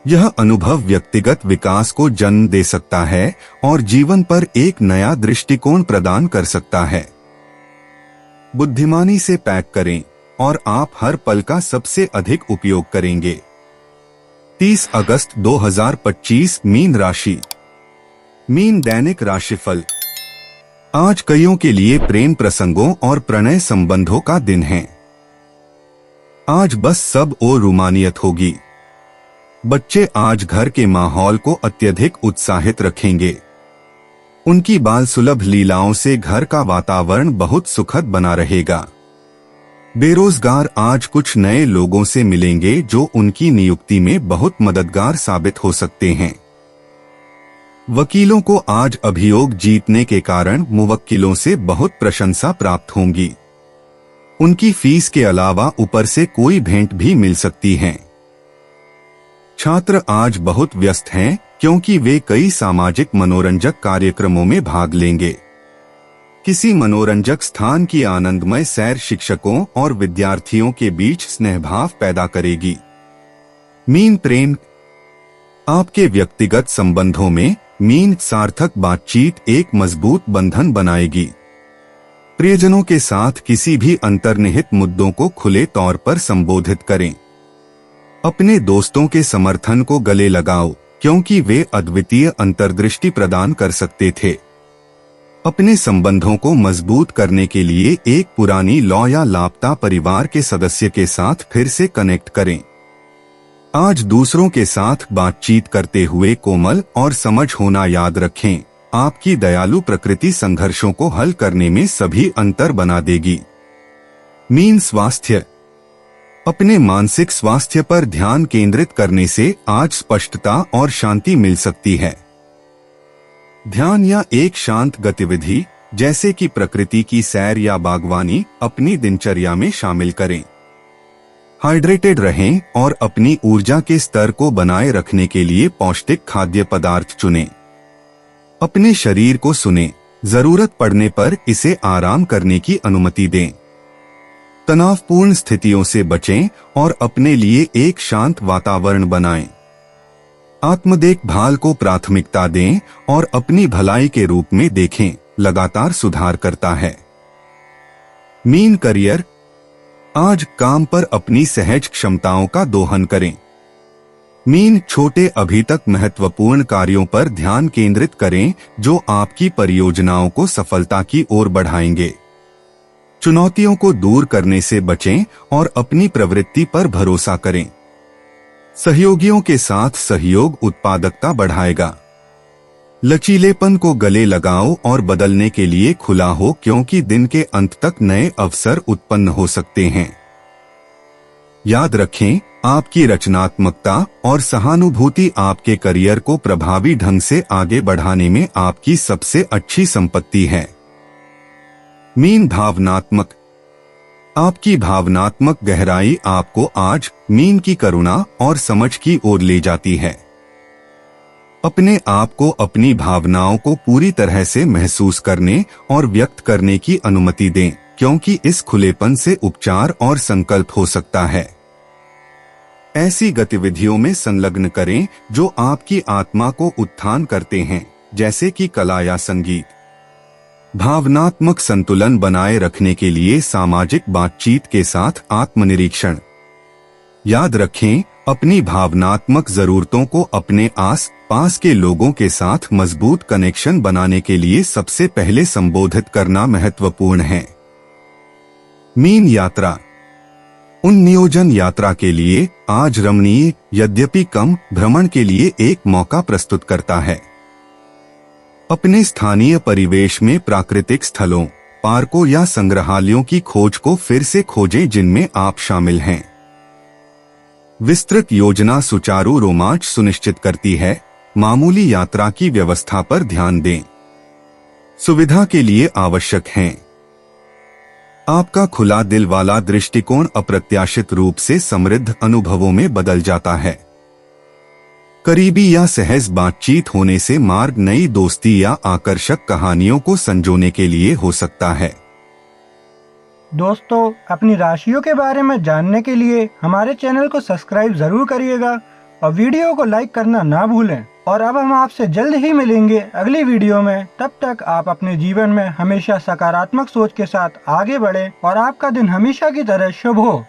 यह अनुभव व्यक्तिगत विकास को जन्म दे सकता है और जीवन पर एक नया दृष्टिकोण प्रदान कर सकता है। बुद्धिमानी से पैक करें और आप हर पल का सबसे अधिक उपयोग करेंगे। 30 अगस्त 2025 मीन राशि। मीन दैनिक राशिफल। आज कईयों के लिए प्रेम प्रसंगों और प्रणय संबंधों का दिन है। आज बस सब और रोमानियत होगी। बच्चे आज घर के माहौल को अत्यधिक उत्साहित रखेंगे। उनकी बाल सुलभ लीलाओं से घर का वातावरण बहुत सुखद बना रहेगा। बेरोजगार आज कुछ नए लोगों से मिलेंगे जो उनकी नियुक्ति में बहुत मददगार साबित हो सकते हैं। वकीलों को आज अभियोग जीतने के कारण मुवक्किलों से बहुत प्रशंसा प्राप्त होगी। उनकी फीस के अलावा ऊपर से कोई भेंट भी मिल सकती है। छात्र आज बहुत व्यस्त हैं, क्योंकि वे कई सामाजिक मनोरंजक कार्यक्रमों में भाग लेंगे। किसी मनोरंजक स्थान की आनंदमय सैर शिक्षकों और विद्यार्थियों के बीच स्नेहभाव पैदा करेगी। मीन प्रेम। आपके व्यक्तिगत संबंधों में मीन सार्थक बातचीत एक मजबूत बंधन बनाएगी। प्रियजनों के साथ किसी भी अंतर्निहित मुद्दों को खुले तौर पर संबोधित करें। अपने दोस्तों के समर्थन को गले लगाओ, क्योंकि वे अद्वितीय अंतर्दृष्टि प्रदान कर सकते थे। अपने संबंधों को मजबूत करने के लिए एक पुरानी लौ या लापता परिवार के सदस्य के साथ फिर से कनेक्ट करें। आज दूसरों के साथ बातचीत करते हुए कोमल और समझ होना याद रखें। आपकी दयालु प्रकृति संघर्षों को हल करने में सभी अंतर बना देगी। मीन स्वास्थ्य। अपने मानसिक स्वास्थ्य पर ध्यान केंद्रित करने से आज स्पष्टता और शांति मिल सकती है। ध्यान या एक शांत गतिविधि जैसे कि प्रकृति की सैर या बागवानी अपनी दिनचर्या में शामिल करें। हाइड्रेटेड रहें और अपनी ऊर्जा के स्तर को बनाए रखने के लिए पौष्टिक खाद्य पदार्थ चुनें। अपने शरीर को सुनें, जरूरत पड़ने पर इसे आराम करने की अनुमति दें। तनावपूर्ण स्थितियों से बचें और अपने लिए एक शांत वातावरण बनाएं। आत्म देखभाल को प्राथमिकता दें और अपनी भलाई के रूप में देखें, लगातार सुधार करता है। मीन करियर, आज काम पर अपनी सहज क्षमताओं का दोहन करें। मीन छोटे अभी तक महत्वपूर्ण कार्यों पर ध्यान केंद्रित करें जो आपकी परियोजनाओं को सफलता की ओर बढ़ाएंगे। चुनौतियों को दूर करने से बचें और अपनी प्रवृत्ति पर भरोसा करें। सहयोगियों के साथ सहयोग उत्पादकता बढ़ाएगा। लचीलेपन को गले लगाओ और बदलने के लिए खुला हो, क्योंकि दिन के अंत तक नए अवसर उत्पन्न हो सकते हैं। याद रखें, आपकी रचनात्मकता और सहानुभूति आपके करियर को प्रभावी ढंग से आगे बढ़ाने में आपकी सबसे अच्छी संपत्ति है। मीन भावनात्मक, आपकी भावनात्मक गहराई आपको आज मीन की करुणा और समझ की ओर ले जाती है। अपने आप को अपनी भावनाओं को पूरी तरह से महसूस करने और व्यक्त करने की अनुमति दें, क्योंकि इस खुलेपन से उपचार और संकल्प हो सकता है। ऐसी गतिविधियों में संलग्न करें जो आपकी आत्मा को उत्थान करते हैं, जैसे कि कला या संगीत। भावनात्मक संतुलन बनाए रखने के लिए सामाजिक बातचीत के साथ आत्मनिरीक्षण। याद रखें, अपनी भावनात्मक जरूरतों को अपने आस पास के लोगों के साथ मजबूत कनेक्शन बनाने के लिए सबसे पहले संबोधित करना महत्वपूर्ण है। मीन यात्रा, उन नियोजन यात्रा के लिए आज रमणीय यद्यपि कम भ्रमण के लिए एक मौका प्रस्तुत करता है। अपने स्थानीय परिवेश में प्राकृतिक स्थलों, पार्कों या संग्रहालयों की खोज को फिर से खोजें जिनमें आप शामिल हैं। विस्तृत योजना सुचारू रोमांच सुनिश्चित करती है। मामूली यात्रा की व्यवस्था पर ध्यान दें। सुविधा के लिए आवश्यक हैं। आपका खुला दिल वाला दृष्टिकोण अप्रत्याशित रूप से समृद्ध अनुभवों में बदल जाता है। करीबी या सहज बातचीत होने से मार्ग नई दोस्ती या आकर्षक कहानियों को संजोने के लिए हो सकता है। दोस्तों, अपनी राशियों के बारे में जानने के लिए हमारे चैनल को सब्सक्राइब जरूर करिएगा और वीडियो को लाइक करना ना भूलें। और अब हम आपसे जल्द ही मिलेंगे अगली वीडियो में। तब तक आप अपने जीवन में हमेशा सकारात्मक सोच के साथ आगे बढ़ें और आपका दिन हमेशा की तरह शुभ हो।